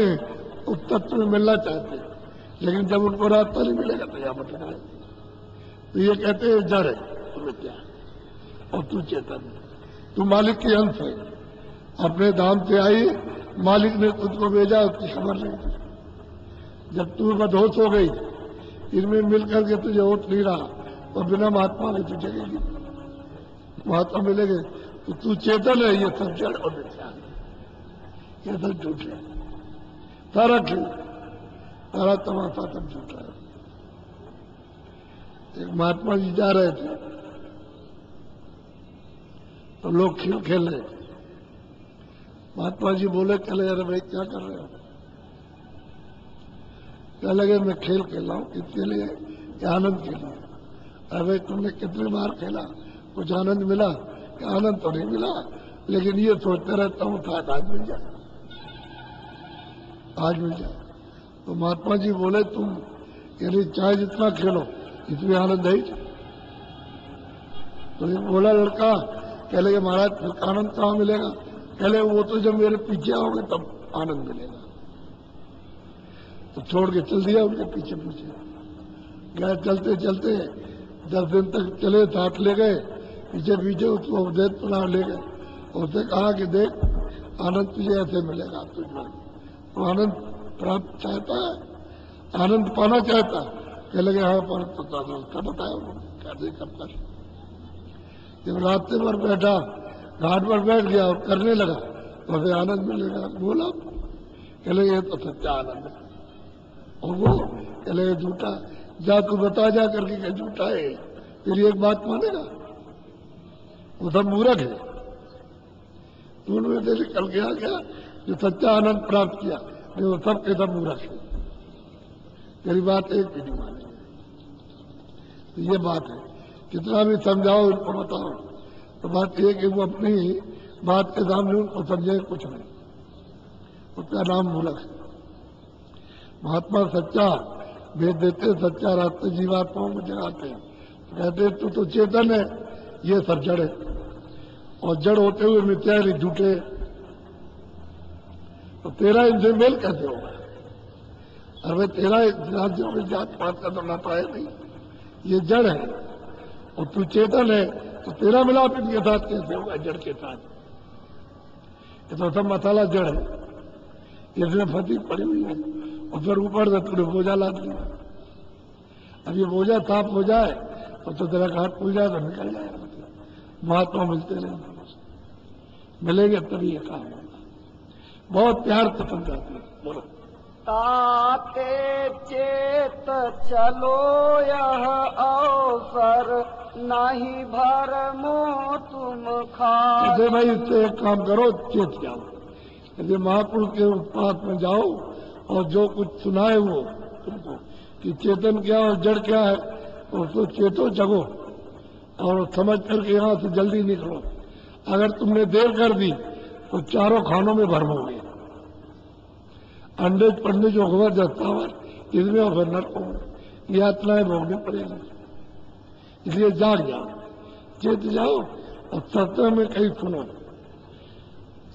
उस तत्व में मिलना चाहते हैं, लेकिन जब उनको रास्ता नहीं मिलेगा तो यहाँ मतलब है। तो ये कहते हैं जड़ है, तुम्हें क्या है, और तू चेतन है, तू मालिक के अंश है। अपने धाम से आई, मालिक ने तुझको भेजा, उसकी खबर नहीं थी। जब तू बदहोश हो गई, इनमें मिलकर के तुझे होश नहीं रहा, तो बिना महात्मा के तुझे जगेगी, महात्मा मिलेंगे तो तू चेतन है। ये सब जड़ और मिथ्या है, ये सब झूठ है, सारा खेल, सारा तमाशा सब झूठा है। एक महात्मा जी जा रहे थे, तो लोग खेल खेल रहे थे। महात्मा जी बोले, चले अरे भाई क्या कर रहे हो? क्या लगे मैं खेल खेल रहा हूँ, किसके लिए? आनंद के लिए। अरे भाई तुमने कितने बार खेला, कुछ आनंद मिला? कि आनंद तो नहीं मिला, लेकिन ये सोचते रहता हूँ था आज मिल जाए, आज मिल जाए। तो महात्मा जी बोले तुम यानी चाहे जितना खेलो इसमें आनंद है। तो ये बोला लड़का, कह लगे महाराज फिर आनंद कहाँ मिलेगा? कह लगे वो तो जब मेरे पीछे आओगे तब आनंद मिलेगा। तो छोड़ के चल दिया उनके पीछे पीछे गए। चलते चलते 10 दिन तक चले, साथ ले गए, पीछे पीछे उसको उपदेश सुना ले गए। उसने कहा कि देख आनंद तुझे ऐसे मिलेगा, तुझमें तो आनंद प्राप्त चाहता है, आनंद पाना चाहता है। कह लगे हाँ पर तो बताया कैसे करता है। जब रास्ते पर बैठा, घाट पर बैठ गया और करने लगा तो फिर आनंद मिलेगा। बोला कह लगे ये तो सच्चा आनंद है। और वो कह लगे झूठा, जा तू बता जा करके क्या झूठा है, तेरी एक बात मानेगा? वो सब मूर्ख है। तू उनमें से निकल गया क्या जो सच्चा आनंद प्राप्त किया? नहीं, वो सब के सब मूर्ख है, तेरी बात एक भी नहीं मानेंगे। तो ये बात है, कितना भी समझाओ उनको बताओ तो बात ये कि वो अपनी बात के सामने उनको समझे कुछ नहीं, उसका नाम मूर्ख है। महात्मा सच्चा भेद देते, सच्चा रास्ते जीवात्माओं को जगाते हैं। कहते तू तो चेतन है, ये सब जड़ है, और जड़ होते हुए मिथ्या नहीं, झूठे। तो तेरा इनसे मेल कैसे होगा? अरे तेरा राज्यों में जात पात का तो नाता है नहीं, ये जड़ है और तू चेतन है, तो तेरा मिलाप इनके साथ कैसे होगा? जड़ के साथ। ये तो सब मसाला जड़ है, इसमें फंसी पड़ी हुई है और फिर ऊपर से तूने बोझा ला दिया। अब ये बोझा साफ हो जाए तो तेरा घाट खुल जाए तो निकल जाएगा। महात्मा मिलते रहेंगे, मिलेंगे तभी ये काम होगा। बहुत प्यार से समझाते हैं। बोलो ताते चेत चलो यह अवसर नहीं भरमो तुम खा। जैसे भाई इससे एक काम करो, चेत जाओ, जैसे महापुरुष के उत्पाद में जाओ और जो कुछ सुनाए वो तुमको कि चेतन क्या और जड़ क्या है, उसको चेतो जगो और समझ करके यहाँ से जल्दी निकलो। अगर तुमने देर कर दी तो चारों खानों में भरमोगे, अंडे पड़ने जो खबर जाता है इसमें और फिर नरकों यातनाएं भोगनी पड़ेगी। इसलिए जाग जाओ, चेत जाओ और सत्संग में कहीं सुनो,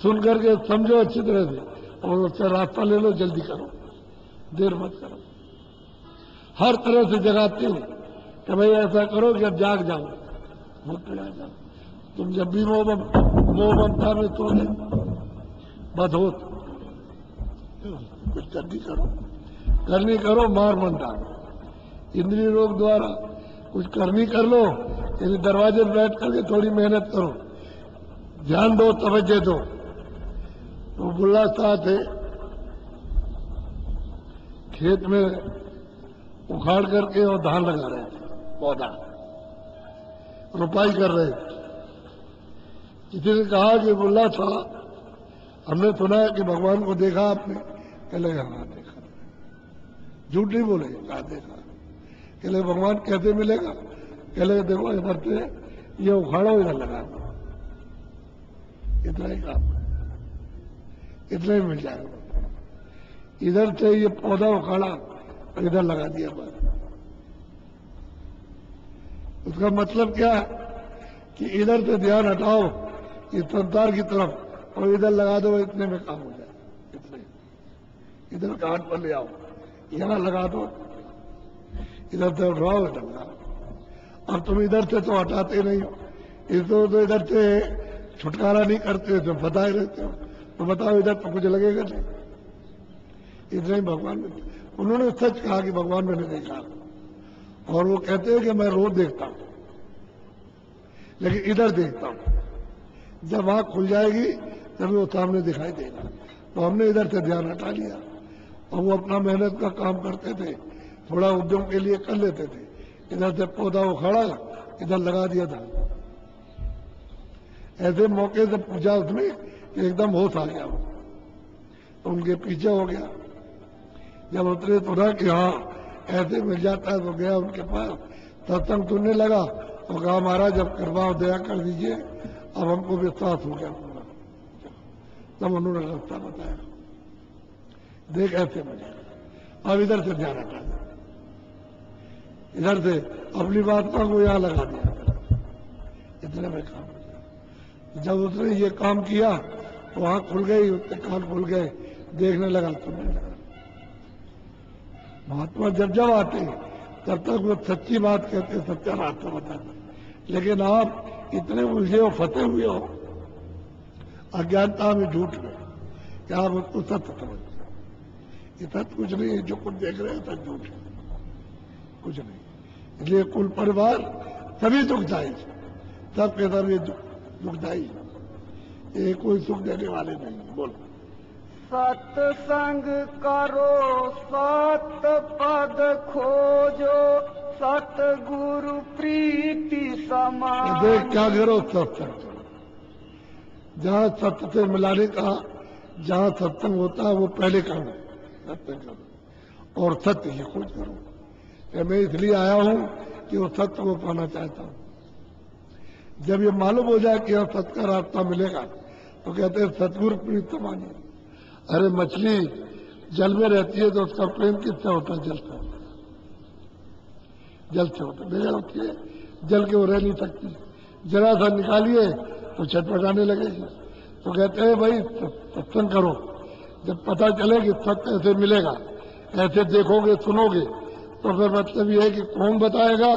सुन करके समझो अच्छी तरह से और उससे रास्ता ले लो, जल्दी करो, देर मत करो। हर तरह से जगाते हो कि भाई ऐसा करो कि अब जाग जाओ, भूख आ जाओ। तुम जब भी मोह ममता में सो गए बस हो, कुछ करनी करो, मार मन डालो। इंद्रिय रोग द्वारा कुछ करनी कर लो, यदि दरवाजे पर बैठ करके थोड़ी मेहनत करो, ध्यान दो, तवज्जो दो। तो बुल्ला साहब थे, खेत में उखाड़ करके और धान लगा रहे थे, पौधा रोपाई कर रहे थे। किसी ने कहा कि बुल्ला साहब हमने सुना है कि भगवान को देखा आपने? कहले हाँ देखा। झूठ नहीं बोले, कहा देखा। कहले भगवान कैसे मिलेगा? कहले देखो इधर से ये उखाड़ो, इधर लगा दो, इतना ही काम है, इतना ही मिल जाएगा। इधर से ये पौधा उखाड़ा और इधर लगा दिया बस। उसका मतलब क्या है कि इधर से ध्यान हटाओ इस संसार की तरफ और इधर लगा दो, इतने में काम हो जाए। इतने इधर घाट पर ले आओ, यहां लगा दो, इधर से उठाओ, इधर लगाओ। अब तुम इधर से तो हटाते नहीं हो, इसको तो इधर से छुटकारा नहीं करते, तो बताए रहते हो। तो बताओ इधर तो कुछ लगेगा नहीं। इतना ही भगवान में उन्होंने सच कहा कि भगवान मैंने देखा, और वो कहते हैं कि मैं रोज देखता हूं लेकिन इधर देखता हूं, जब आंख खुल जाएगी तभी वो सामने दिखाई देगा। तो हमने इधर से ध्यान हटा लिया और वो अपना मेहनत का काम करते थे, थोड़ा उद्यम के लिए कर लेते थे। इधर से पौधा उखाड़ा, इधर लगा दिया था। ऐसे मौके से पूछा उसने कि एकदम होश आ गया वो, तो उनके पीछे हो गया। जब उतरे तो रहा कि हाँ ऐसे मिल जाता है, तो गया उनके पास, सत्संग सुनने लगा और कहा महाराज अब कृपा दया कर दीजिए, अब हमको विश्वास हो गया पूरा। तब उन्होंने रास्ता बताया, देख ऐसे मिलेगा, अब इधर से ध्यान हटा दे, इधर से अपनी बात को यहां लगा दिया, इतने में काम हो गया। जब उसने ये काम किया तो आंख खुल गई, उसके कान खुल गए, देखने लगा, सुनने लगा। महात्मा जब जब आते तब तक वो सच्ची बात कहते, सच्चा रास्ता बताते। लेकिन आप इतने उलझे हो, फंसे हुए हो अज्ञानता में, झूठ में, कि आप उसको सत्य समझते हो। ये सत्य कुछ नहीं है, जो कुछ देख रहे हैं सब झूठ है, कुछ नहीं। इसलिए कुल परिवार सभी दुखदायी, सबके सब ये दुखदायी, ये कोई सुख देने वाले नहीं। बोलो सत्संग करो, सत पद खोजो, सतगुरु प्रीति समान। देख क्या करो, सत्संग करो। जहां सत्य से मिलाने का, जहां सत्संग होता है वो पहले करो, सत्संग करो और सत्य की खोज करो। कि मैं इसलिए आया हूं कि वो सत्य को पाना चाहता हूं। जब ये मालूम हो जाए कि यह सत्य का रास्ता मिलेगा तो कहते हैं सतगुरु प्रीति समान। अरे मछली जल में रहती है तो उसका प्रेम किससे होता है? जल से, जल से होता है, बेजल होती है, जल के वो रह नहीं सकती। जरा सा निकालिए तो छटपटाने लगेगी। तो कहते हैं भाई सत्संग करो, जब पता चले कि सत्य ऐसे मिलेगा, ऐसे देखोगे सुनोगे, तो फिर मतलब ये है कि कौन बताएगा?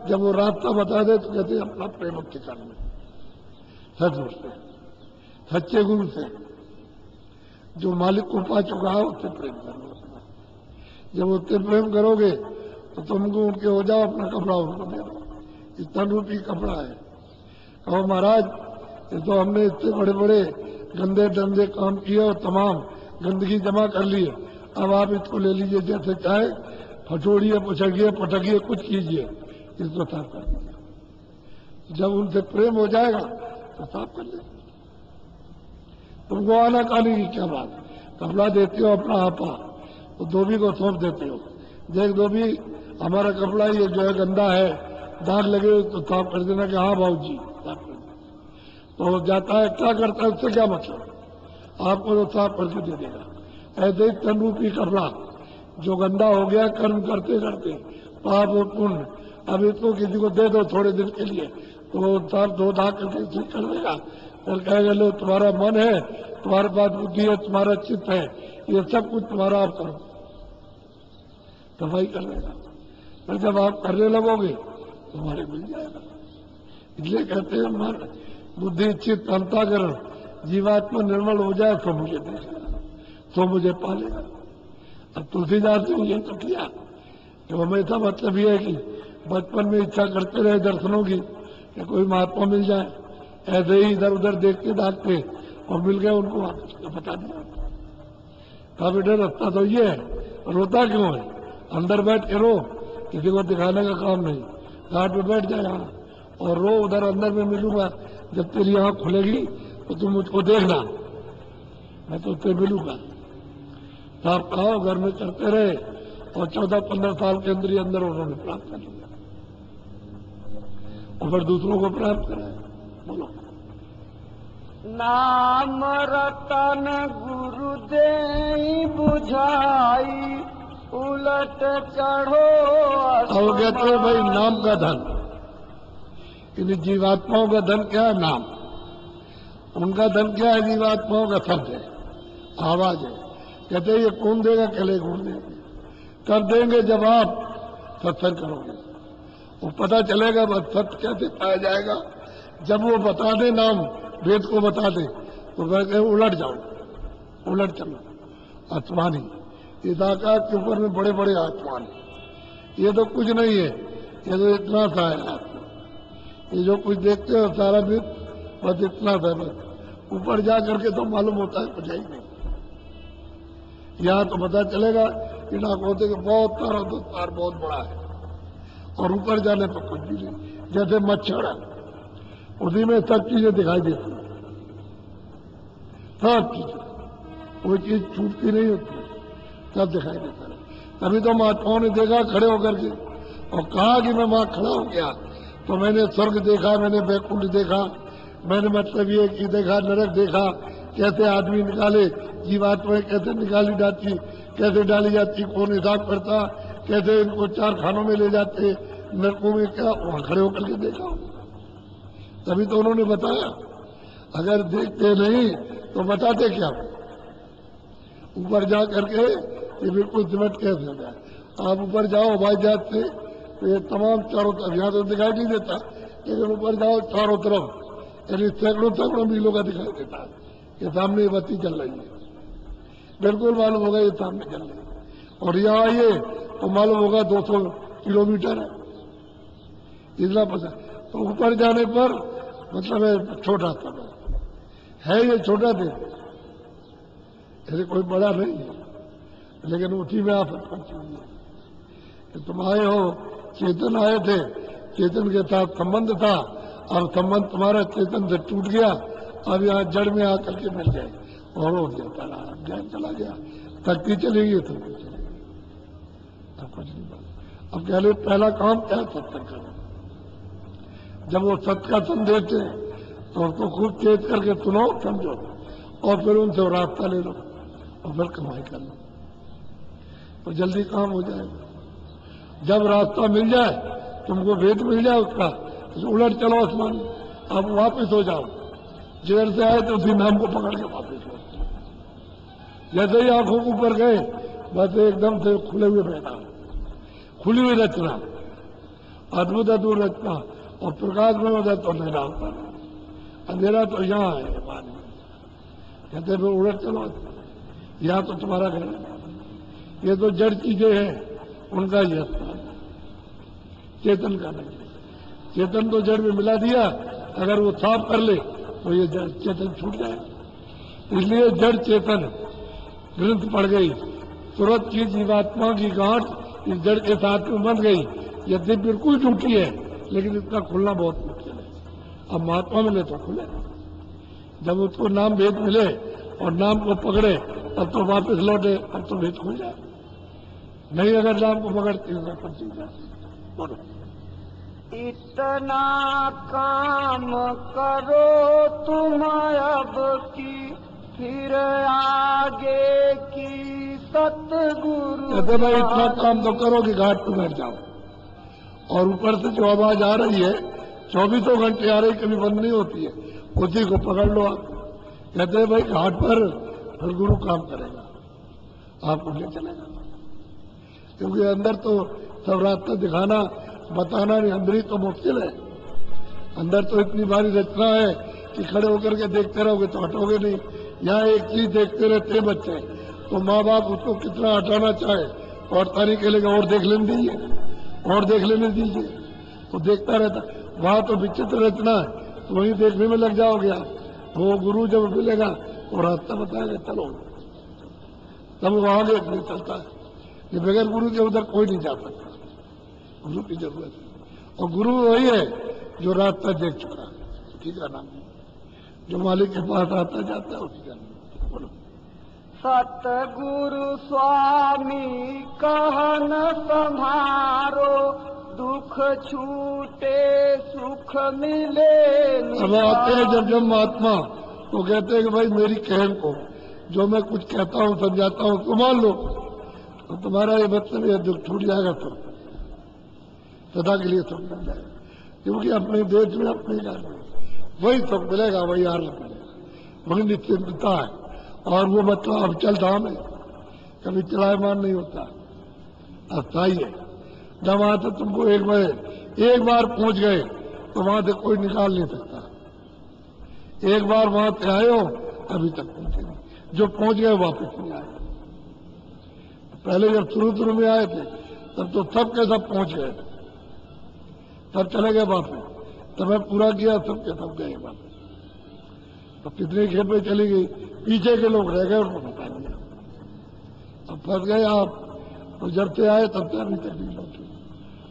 जब वो रास्ता बता दे तो कहते हैं अपना प्रेम मुक्ति करना, सचमुच से, सच्चे गुरु से, जो मालिक को पा चुका है उससे प्रेम करो। जब उससे प्रेम करोगे तो तुमको उनके हो जाओ, अपना कपड़ा उनको दे दो, इस तन रूपी कपड़ा है। कहो महाराज ये तो हमने इतने बड़े बड़े गंदे डंदे काम किए और तमाम गंदगी जमा कर ली है, अब आप इसको ले लीजिए, जैसे चाहे फटोड़िए, पुछकिए, पटकिए, कुछ कीजिए, इसको साफ कर दीजिए। जब उनसे प्रेम हो जाएगा तो साफ कर लीजिए। तुमको आना कानी की क्या बात? कपड़ा देते हो अपना आपा, तो धोबी को सौंप देते हो, देख धोबी हमारा कपड़ा ये जो है गंदा है, दाग लगे तो साफ कर देना कि हाँ भाऊजी साफ कर देना। तो जाता है, क्या करता है, उससे क्या मतलब? आपको तो साफ करके दे देगा। ऐसे ही तन रूपी कपड़ा जो गंदा हो गया कर्म करते करते, पाप और पुण्य, अब इसको किसी को दे दो थोड़े दिन के लिए तो वो साफ धो धा करके ठीक कर देगा। फिर कहेगा लो तुम्हारा मन है, तुम्हारे पास बुद्धि है, तुम्हारा चित्त है, ये सब कुछ तुम्हारा आप करो, सफाई कर देगा। फिर जब आप करने लगोगे तुम्हारे मिल जाएगा। इसलिए कहते हैं मन बुद्धि चित्त अंतःकरण जीवात्मा निर्मल हो जाए तो मुझे देखेगा, तो मुझे पालेगा। अब तुलसीदास ने ये तो किया कि हमेशा मतलब ये है कि बचपन में इच्छा करते रहे दर्शनों की कि कोई महात्मा मिल जाए, ऐसे ही इधर उधर देखते दाखते और मिल गए, उनको बता दिया। कहा बेटे रास्ता तो ये है, रोता क्यों है? अंदर बैठ के रो, किसी को दिखाने का काम नहीं, घाट पे बैठ जाए यहाँ और रो, उधर अंदर में मिलूंगा। जब तेरी आँख खुलेगी तो तुम मुझको देखना, मैं तो उससे मिलूंगा। साहब कहा घर में करते रहे और 14-15 साल के अंदर ही अंदर उन्होंने प्राप्त कर लिया और फिर दूसरों को प्राप्त कराया। बोलो नाम रतन गुरु दे बुझाई, उलट चढ़ो। अब कहते हैं भाई नाम का धन, इन जीवात्माओं का धन क्या है? नाम। उनका धन क्या है? जीवात्माओं का शब्द है, आवाज है। कहते हैं ये कौन देगा? कले कौन देंगे? कब देंगे? जब आप सत्संग करोगे, वो पता चलेगा। बस सत्य कैसे पाया जाएगा? जब वो बता दे, नाम वेद को बता दे, तो कहते हैं उलट जाओ, उलट चलो। आसमानी इस आकाश के ऊपर में बड़े बड़े आसमान, ये तो कुछ नहीं है, ये तो इतना सा है। आपको ये जो कुछ देखते हो सारा दिन बस इतना सा, बस ऊपर जा करके तो मालूम होता है कुछ ही नहीं। यहाँ तो पता चलेगा कि ना होते कि बहुत सारा तो तार बहुत बड़ा है और ऊपर जाने पर कुछ भी नहीं, जैसे मच्छर है उसी में सब चीजें दिखाई देती, सब चीजें, कोई चीज छूटती नहीं होती, सब दिखाई देता है। तभी तो महात्माओं ने देखा खड़े होकर के और कहा कि मैं वहां खड़ा हो गया तो मैंने स्वर्ग देखा, मैंने वैकुंठ देखा, मैंने मतलब ये कि देखा नरक देखा, कैसे आदमी निकाले, जीवात्माएं कैसे निकाली जाती, कैसे डाली जाती, कौन हिसाब करता, कैसे इनको 4 खानों में ले जाते, नरकों में, क्या वहां खड़े होकर के देखा। तभी तो उन्होंने बताया। अगर देखते नहीं तो बताते क्या। ऊपर जा करके ये बिल्कुल सिमट कैसे हो जाए। आप ऊपर जाओ हवाई जहाज से तो ये तमाम चारों तरफ, यहाँ तो दिखाई नहीं देता, लेकिन ऊपर जाओ चारों तरफ यानी सैकड़ों मीलों का दिखाई देता है कि सामने ये बत्ती चल रही है। बिल्कुल मालूम होगा ये सामने चल रही है। और यहाँ आइए तो मालूम होगा 200 किलोमीटर है, इतना पता। तो ऊपर जाने पर मतलब है छोटा समय है, ये छोटा दिन, ऐसे कोई बड़ा नहीं है, लेकिन उसी में आफत पहुंची हुई है कि तुम आए हो, चेतन आए थे, चेतन के साथ संबंध था, अब संबंध तुम्हारा चेतन से टूट गया, अब यहाँ जड़ में आकर के मिल गए और हो गया, ज्ञान चला गया, शक्ति चली गई, तो अब कुछ नहीं बात। अब कह लो पहला काम क्या है, सत्संग करना। जब वो सत्य का संदेश थे तो उसको खूब तेज करके सुनो, समझो, और फिर उनसे वो रास्ता ले लो और फिर कमाई कर लो, तो जल्दी काम हो जाएगा। जब रास्ता मिल जाए, तुमको भेद मिल जाए उसका, तो उलट चलो आसमान, अब वापस हो जाओ, जिधर से आए तो उसी नाम को पकड़ के वापस हो। जैसे ही आंखों के ऊपर गए, बस एकदम से खुले हुए मैदान, खुली हुई रचना, अद्भुत अद्भुत रचना, और प्रकाश में होता तो मैदान पर, अंधेरा तो यहाँ है पानी। कहते फिर उलट चलो, यहाँ तो तुम्हारा घर है, ये तो जड़ चीजें हैं, उनका ही स्थान, चेतन का नहीं। चेतन तो जड़ में मिला दिया, अगर वो साफ कर ले तो ये जड़ चेतन छूट जाए। इसलिए जड़ चेतन ग्रंथ पड़ गई, तुरंत की जीवात्मा की गांठ इस जड़ के साथ में बंध गई। यदि बिल्कुल झूठी है, लेकिन इसका खुलना बहुत मुश्किल है। अब महात्मा मिले तो खुले, जब उसको नाम भेद मिले और नाम को पकड़े, तब तो वापस लौटे, अब तो भेद खुल जाए। नहीं अगर नाम को पकड़ती है तो ठीक है। बोलो, इतना काम करो तुम अब की, फिर आगे की सतगुरु। कहते भाई इतना काम तो करो कि घाट पर बैठ जाओ, और ऊपर से जो आवाज आ रही है 24 घंटे आ रही, कभी बंद नहीं होती है, उसी को पकड़ लो आप। कहते हैं भाई घाट पर फिर गुरु काम करेगा, आपको ले चलेगा, क्योंकि अंदर तो सब रास्ता दिखाना बताना नहीं, अंदर ही तो मुश्किल है। अंदर तो इतनी भारी रचना है कि खड़े होकर के देखते रहोगे तो हटोगे नहीं। यहाँ एक चीज देखते रहते बच्चे, तो माँ बाप उसको कितना हटाना चाहे और तरीके लेगा, और देख लेने दीजिए, और देख लेने दीजिए, तो देखता रहता। वहां तो विचित्र रचना है, तो वही देखने में लग जाओगे आप। वो गुरु जब मिलेगा वो रास्ता बताएगा, चलो, तब वो आगे नहीं चलता है। ये बगैर गुरु के उधर कोई नहीं जा सकता, गुरु की जरूरत है। और गुरु वही है जो रास्ता देख चुका है, उसी का नाम है। जो मालिक के पास आता जाता है उसी का नाम। बोलो, सतगुरु स्वामी कहन संभारो, दुख छूटे सुख मिले। अब आते हैं जब महात्मा तो कहते हैं कि भाई मेरी कहन को जो मैं कुछ कहता हूँ समझाता हूँ तो मान लो, तो तुम्हारा ये मतलब ये दुख छूट जाएगा, तो सदा के लिए सुख मिल जाएगा। क्योंकि अपने देश में अपने घर में वही सुख मिलेगा, वही आनंद मिलेगा, वही निश्चिंतता है। और वो मतलब अब चल धाम है, कभी चलायमान नहीं होता, अस्थायी है। जब वहां से तुमको एक बार पहुंच गए तो वहां से कोई निकाल नहीं सकता। एक बार वहां से आए हो अभी तक पहुंचे नहीं, जो पहुंच गए वापस नहीं आए। पहले जब शुरू में आए थे तब तो सब के सब पहुंच गए, तब चले गए वापस, तब मैं पूरा किया, सब के सब गए वापस। तो कितनी खेपें चली गई, पीछे के लोग रह गए, उनको बता दिया, अब फंस गए आप। तो जब से आए तब से अभी तक नहीं लौटे।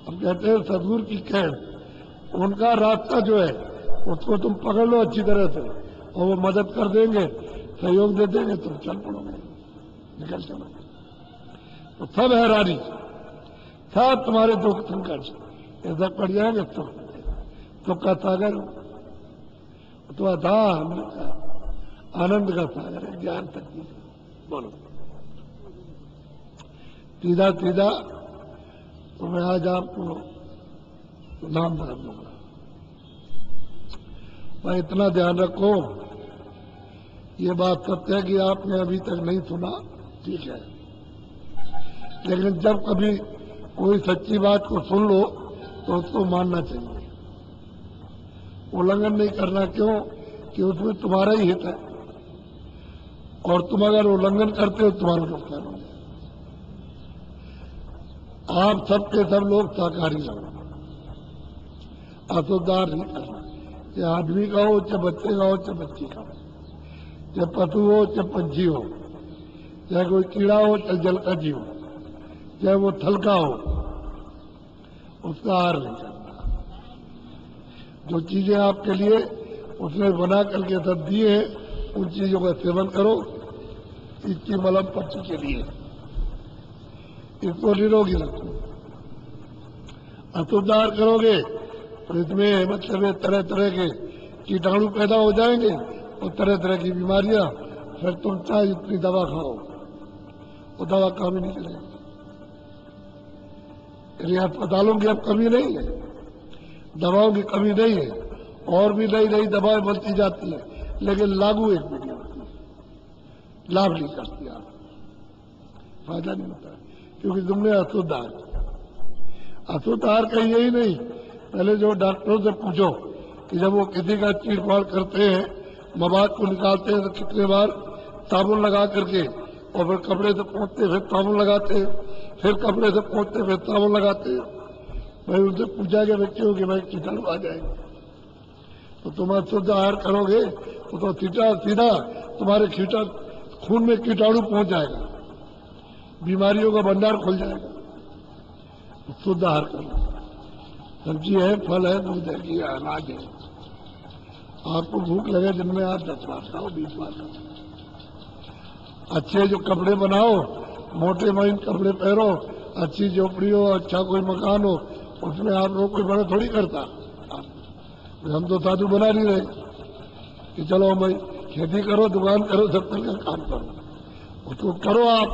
अब कहते हैं सदगुरु की कहन, उनका रास्ता जो है उसको तुम पकड़ लो अच्छी तरह से, और वो मदद कर देंगे, सहयोग दे देंगे, तुम चल पड़ोगे, निकल चलो। तो सब हैरानी, सब तुम्हारे दुख संकट ऐसा पड़ जाएंगे, तो का सागर तो था हमने कहा आनंद का सागर है, ज्ञान शक्ति से। बोलो सीधा सीधा। तो मैं आज आपको नाम बता दूंगा। भाई इतना ध्यान रखो, ये बात सत्य है कि आपने अभी तक नहीं सुना, ठीक है, लेकिन जब कभी कोई सच्ची बात को सुन लो तो उसको मानना चाहिए, उल्लंघन नहीं करना। क्यों? कि उसमें तुम्हारा ही हित है, और तुम अगर उल्लंघन करते हो तुम्हारा नुकसान हो। आप सबके सब लोग सहकारी रहो, असुधार नहीं करना। चाहे आदमी का हो, चाहे बच्चे का हो, चाहे बच्ची का हो, चाहे पशु हो, चाहे पंछी हो, चाहे कोई कीड़ा हो, चाहे जल का जीव हो, चाहे वो थल का हो, उसका आहार नहीं करना। जो चीजें आपके लिए उसने बना करके सब दिए हैं, उन चीजों का सेवन करो। इसकी मलम पच्ची के लिए इसको निरोगी रखो। असुधार करोगे तो इसमें मतलब तरह तरह के कीटाणु पैदा हो जाएंगे और तरह तरह की बीमारियां। फिर तुम चाहे इतनी दवा खाओ, वो दवा काम ही नहीं करेगी। अस्पतालों की अब कमी नहीं है, दवाओं की कमी नहीं है, और भी नई नई दवाएं बनती जाती है, लेकिन लागू एक भी नहीं होती, लाभ नहीं करती, आप फायदा नहीं होता, क्योंकि तुमने अशुद्ध आहार का यही नहीं। पहले जो डॉक्टरों से पूछो कि जब वो किसी का चीरफाड़ करते हैं, मवाद को निकालते हैं, तो कितने बार साबुन लगा करके, और फिर कपड़े से पोंछते, फिर साबुन लगाते, फिर कपड़े से पोंछते, फिर साबुन लगाते। भाई उनसे पूछा गया बच्चों कि भाई कीटाणु आ जाएंगे, तो तुम अशुद्ध आहार करोगे तो सीधा तुम्हारे खून में कीटाणु पहुंच जाएगा, बीमारियों का भंडार खुल जाएगा। शुद्ध आहार करो, सब्जी है, फल है, दूध है, घी है, अनाज है। आपको भूख लगे दिन में आप 10 बार खाओ, 20 बार खाओ। अच्छे जो कपड़े बनाओ, मोटे महीन कपड़े पहनो, अच्छी झोपड़ी हो, अच्छा कोई मकान हो, उसमें आप लोग कोई बड़ा थोड़ी करता। हम तो साधु बना नहीं रहे कि चलो भाई खेती करो, दुकान करो, सब तरह का काम करो, उसको करो आप,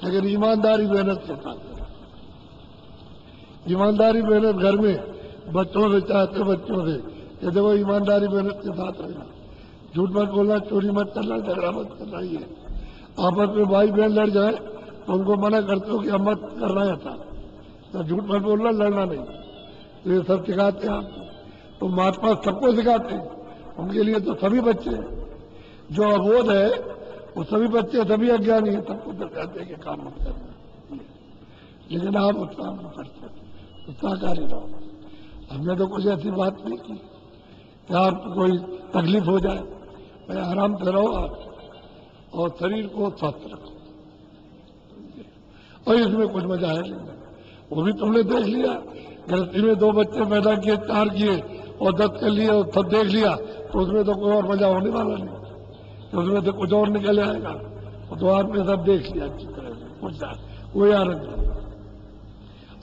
लेकिन ईमानदारी मेहनत के साथ करो। ईमानदारी मेहनत घर में बच्चों से चाहते, बच्चों से ये देखो ईमानदारी मेहनत के साथ रहना, झूठ मत बोलना, चोरी मत करना, झगड़ा मत करना। ये आपस में भाई बहन लड़ जाए तो उनको मना करते हो कि अब मत करना है था, तो झूठ मत बोलना, लड़ना नहीं। तो ये सब सिखाते हैं आपको, तो महात्मा सबको सिखाते हैं, उनके लिए तो सभी बच्चे हैं। जो अबोध है वो सभी बच्चे, सभी अज्ञानी है, सबको कहते हैं कि काम मत करना, लेकिन आप उस काम को करते हो, सहकारी रहो। हमने तो कुछ ऐसी बात नहीं की कि आपको कोई तकलीफ हो जाए, भाई आराम से रहो आप, और शरीर को स्वस्थ रखो, और इसमें कुछ मजा है नहीं। वो भी तुमने देख लिया, गृहस्थी में 2 बच्चे पैदा किए, 4 किए, और 10 कर लिए, और सब देख लिया, तो उसमें तो कोई और मजा होने वाला नहीं, तो उसमें तो कुछ और निकल आएगा। तो आपने सब देख लिया अच्छी तरह से, कुछ कोई आनंद नहीं।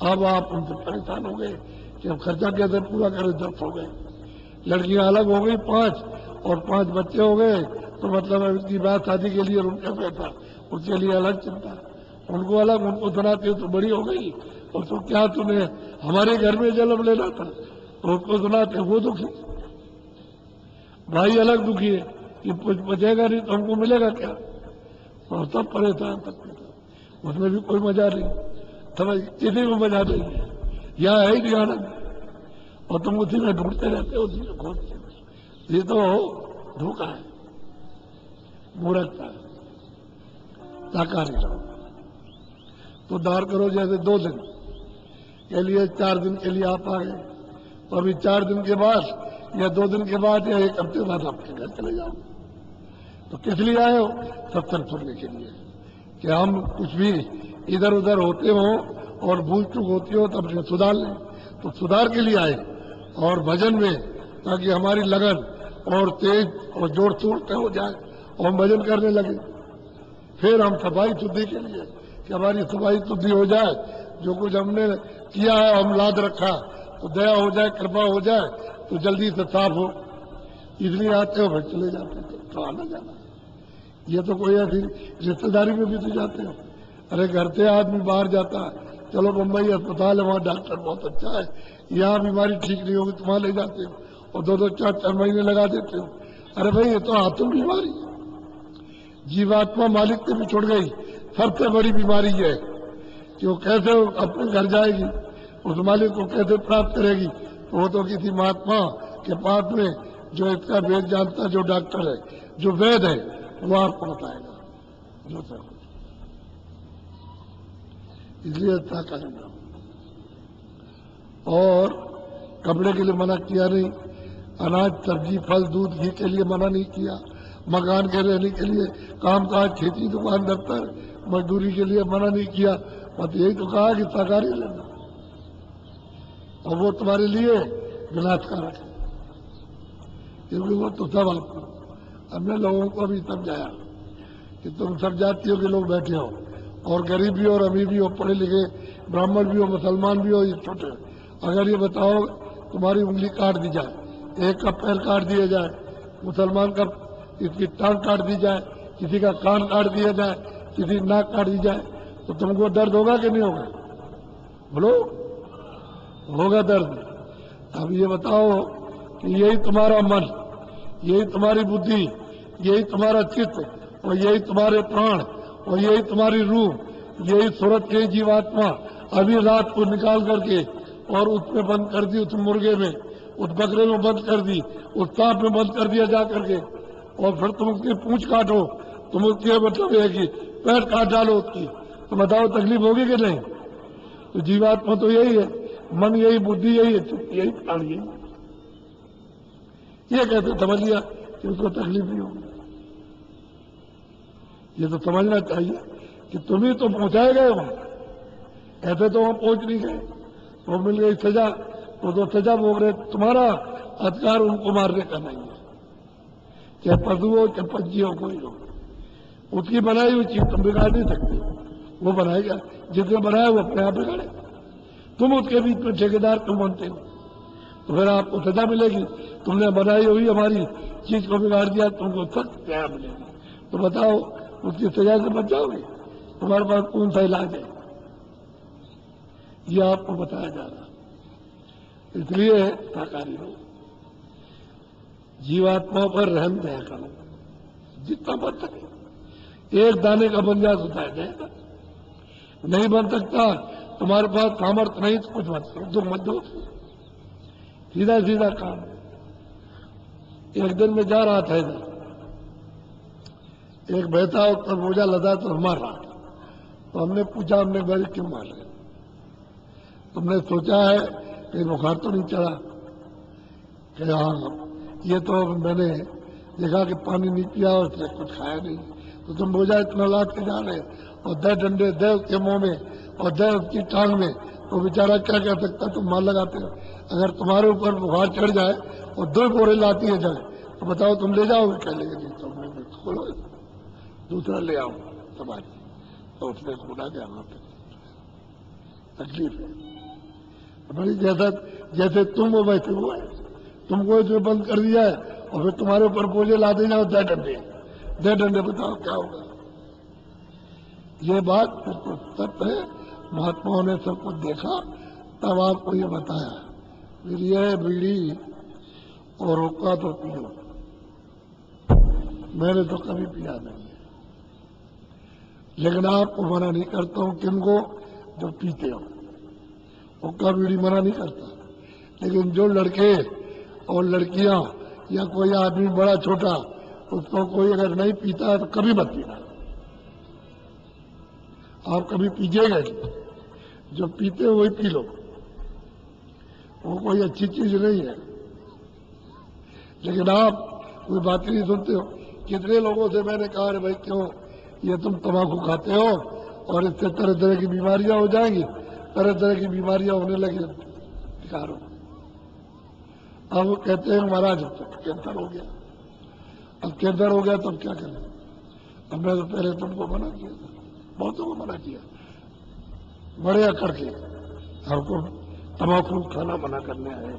अब आप उनसे परेशान हो गए कि अब खर्चा कैसे पूरा करें, 10 हो गए, लड़कियां अलग हो गई 5, और 5 बच्चे हो गए, तो मतलब उनकी बात शादी के लिए उनका पैसा, उसके लिए अलग चिंता, उनको अलग, उनको सुनाते तो बड़ी हो गई, और तो क्या तूने हमारे घर में जन्म लेना था, तो उसको सुनाते वो दुखी, भाई अलग दुखी है कि कुछ बचेगा नहीं तो हमको मिलेगा क्या, और सब परेशान, सब उसमें भी कोई मजा नहीं, समझ किसी को मजा नहीं है, यह है ही आनंद, और तुम उसी में ढूंढते रहते हो, उसी में खोजते हो। ये तो धोखा है, मूर्खता है। साकारी रहो, तो दार करो। जैसे 2 दिन के लिए, 4 दिन के लिए आप आ गए, तो अभी 4 दिन के बाद या 2 दिन के बाद या 1 हफ्ते बाद आपके घर चले जाओ। तो किस लिए आए हो? सत्संग सुनने के लिए, कि हम कुछ भी इधर उधर होते हो और भूल चूक होती हो तो अपने सुधार लें। तो सुधार के लिए आए, और भजन में, ताकि हमारी लगन और तेज और जोर शोर से हो जाए और भजन करने लगे। फिर हम सफाई शुद्धि के लिए, कि हमारी सफाई शुद्धि हो जाए, जो कुछ हमने किया है हम लाद रखा, तो दया हो जाए, कृपा हो जाए, तो जल्दी से साफ हो। इसलिए आते हो, फिर चले जाते, तो आना जाना। ये तो कोई ऐसी रिश्तेदारी में भी तो जाते हो। अरे घर से आदमी बाहर जाता है, चलो मुंबई अस्पताल है, वहाँ डॉक्टर बहुत अच्छा है, यहाँ बीमारी ठीक नहीं होगी तो वहाँ ले जाते हो और 2-2 4-4 महीने लगा देते हो। अरे भाई ये तो आत्म बीमारी है। जीवात्मा मालिक से भी छुड़ गई, सबसे बड़ी बीमारी है कि वो कैसे अपने घर जाएगी, उस मालिक को कैसे प्राप्त करेगी। तो वो तो किसी महात्मा के पास में जो इसका वेद जानता, जो डॉक्टर है, जो वेद है, वो आपको बताएगा जो सब। इसलिए अच्छा करेंगे। और कपड़े के लिए मना किया नहीं, अनाज सब्जी फल दूध घी के लिए मना नहीं किया, मकान के रहने के लिए, काम काज खेती दुकान दफ्तर मजदूरी के लिए मना नहीं किया। बस यही तो कहा कि शाकाहारी लेना, और वो तुम्हारे लिए विनाशकारक है, क्योंकि वो तो सब आपको हमने लोगों को भी समझाया कि तुम सब जातियों के लोग बैठे हो, और गरीब भी हो और अमीर भी हो, पढ़े लिखे ब्राह्मण भी हो, मुसलमान भी हो, ये छोटे। अगर ये बताओ तुम्हारी उंगली काट दी जाए, एक का पैर काट दिया जाए, मुसलमान का इसकी टांग काट दी जाए, किसी का कान काट दिया जाए, किसी नाक काट दी जाए, तो तुमको दर्द होगा कि नहीं होगा? बोलो, होगा दर्द। अब ये बताओ कि यही तुम्हारा मन, यही तुम्हारी बुद्धि, यही तुम्हारा चित्त, और यही तुम्हारे प्राण, और यही तुम्हारी रूह, यही सूरत, यही जीवात्मा अभी रात को निकाल करके और उसमें बंद कर दी, उस मुर्गे में, उस बकरे में बंद कर दी, उस सांप में बंद कर दिया जा करके, और फिर तुम उसकी पूंछ काटो, तुम उसके मतलब है कि पैर काट डालो उसकी, तो बताओ तकलीफ होगी कि नहीं? तो जीवात्मा तो यही है, मन यही, बुद्धि यही है, चित्त यही, प्राण यही। ये कैसे समझ लिया कि उसको तकलीफ नहीं होगी? ये तो समझना चाहिए कि तुम ही तो पहुंचाए गए वहां, ऐसे तो वहां पहुंच नहीं गए, तो मिल गई सजा, तो सजा भोग रहे। तुम्हारा अधिकार उनको मारने का नहीं है, चाहे पशु हो चाहे पंछी हो, कोई हो, उसकी बनाई हुई चीज तुम बिगाड़ नहीं सकते। वो बनाएगा, जिसने बनाया वो अपने आप बिगाड़े, तुम उसके बीच में ठेकेदार तुम बनते हो, तो फिर आपको सजा मिलेगी। तुमने बनाई हुई हमारी चीज को बिगाड़ दिया, तुमको सख्त सजा मिलेगी। तो बताओ उसकी सजा से बच जाओगे? तुम्हारे पास कौन सा इलाज है? ये आपको बताया जा रहा। इसलिए शाकाहारी हो, जीवात्मा पर रहम दया करो जितना बन सके। एक दाने का बन जाए सुधार जाएगा, नहीं बन सकता, तुम्हारे पास सामर्थ्य नहीं तो कुछ मत करो, दुख मत दो, सीधा सीधा काम। एक दिन में जा रहा था इधर, एक बैठा और बोझा लदा तो मार रहा था, तो हमने पूछा, हमने भाई क्यों मार रहे? तुमने सोचा है कि बुखार तो नहीं चढ़ा? कि हाँ, ये तो मैंने देखा कि पानी नहीं पिया और कुछ खाया नहीं, तो तुम बोझा इतना लाद के जा रहे और 10 डंडे दे उसके मुंह में और 10 उसकी टांग में, तो बेचारा क्या कह सकता? तुम मार लगाते हो। अगर तुम्हारे ऊपर बुखार चढ़ जाए और 2 बोरे लाती है जाए, तो बताओ तुम ले जाओगे? क्या लेंगे? नहीं, तो खोलो, दूसरा ले आओ समाज। तो उसने सुना कि हमारा तकलीफ है बड़ी, जैसे तुम हो वैसे वो है। तुमको इसमें बंद कर दिया है और फिर तुम्हारे ऊपर बोझे लाते जाओ 10 डंडे, बताओ क्या होगा? ये बात बिल्कुल सत्य है। महात्माओं ने सब कुछ देखा, तब आपको ये बताया। फिर ये बीड़ी और हुक्का तो पियो, मैंने तो कभी पिया नहीं है, लेकिन आपको मना नहीं करता हूं। किनको? जो पीते हो। हुक्का बीड़ी मना नहीं करता, लेकिन जो लड़के और लड़कियां या कोई आदमी बड़ा छोटा, उसको कोई अगर नहीं पीता है तो कभी मत पीना। आप कभी पीजिएगा नहीं, जो पीते हो वही पी लो, वो कोई अच्छी चीज नहीं है। लेकिन आप कोई बात नहीं सुनते हो। कितने लोगों से मैंने कहा, भाई क्यों ये तुम तंबाकू खाते हो और इससे तरह तरह की बीमारियां हो जाएंगी, तरह तरह की बीमारियां होने लगी, शिकार हो। अब वो कहते हैं महाराज कैंसर हो गया, अब कैंसर हो गया तो क्या करें? अब मैं तो पहले तुमको मना किया था, बहुतों को मना किया, बड़े अकड़ के हमको तंबाकू खाना मना करने आए।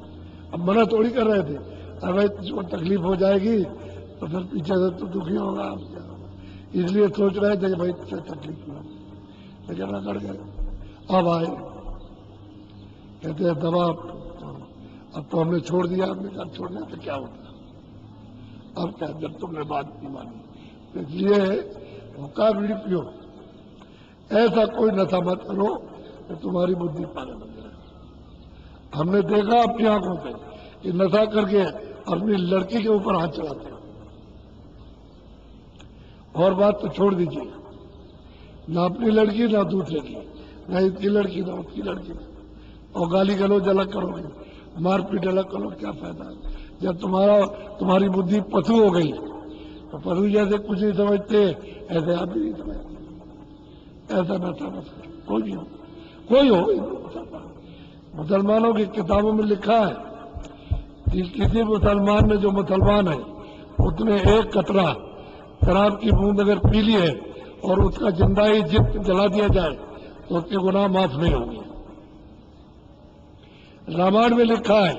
अब मना थोड़ी कर रहे थे, अब तुझको तकलीफ हो जाएगी तो फिर पीछे से तो दुखी होगा, इसलिए सोच रहे थे कि भाई तकलीफ ना, लेकिन अकड़ गए। अब आए कहते हैं दवा अब तो हमने छोड़ दिया। हमने कहा छोड़ने से क्या होता, अब क्या, जब तुमने बात नहीं मानी। इसलिए हुक्का बीड़ी पियो, ऐसा कोई नशा मत करो कि तुम्हारी बुद्धि पागल हो जाए। हमने देखा अपनी आंखों से कि नशा करके अपनी लड़की के ऊपर हाथ चलाते हैं। और बात तो छोड़ दीजिए, ना अपनी लड़की ना दूसरे की, ना इसकी लड़की ना उसकी लड़की, और गाली गलौज अलग करोगे, मारपीट अलग करो, क्या फायदा। जब तुम्हारी बुद्धि पशु हो गई तो पशु जैसे कुछ नहीं समझते ऐसे आप भी नहीं समझते। ऐसा नशा मत करो, कोई हो। मुसलमानों की किताबों में लिखा है कि किसी मुसलमान ने, जो मुसलमान है, उसने एक कतरा शराब की बूंद अगर पी ली है और उसका जिंदा ही जला दिया जाए तो उसके गुनाह माफ नहीं होंगे। रामायण में लिखा है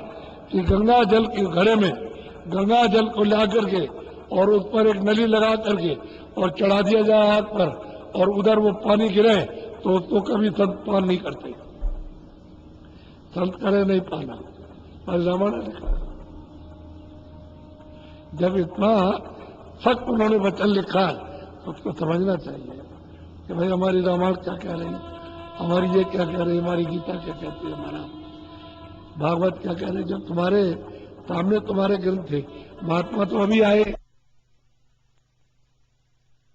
कि गंगा जल के घड़े में गंगा जल को ला करके और उस पर एक नली लगा करके और चढ़ा दिया जाए आग पर, और उधर वो पानी गिरे तो उसको कभी संत पान नहीं करते, संत करे नहीं पाना, पर रामायण में लिखा है। जब इतना सख्त उन्होंने वचन लिखा है तो उसको समझना चाहिए कि भाई हमारी रामायण क्या कह रही, हमारी ये क्या कह रही, हमारी गीता क्या कहती है, हमारा भागवत क्या कह रहे। जब तुम्हारे सामने तुम्हारे ग्रंथ थे, महात्मा तो अभी आए।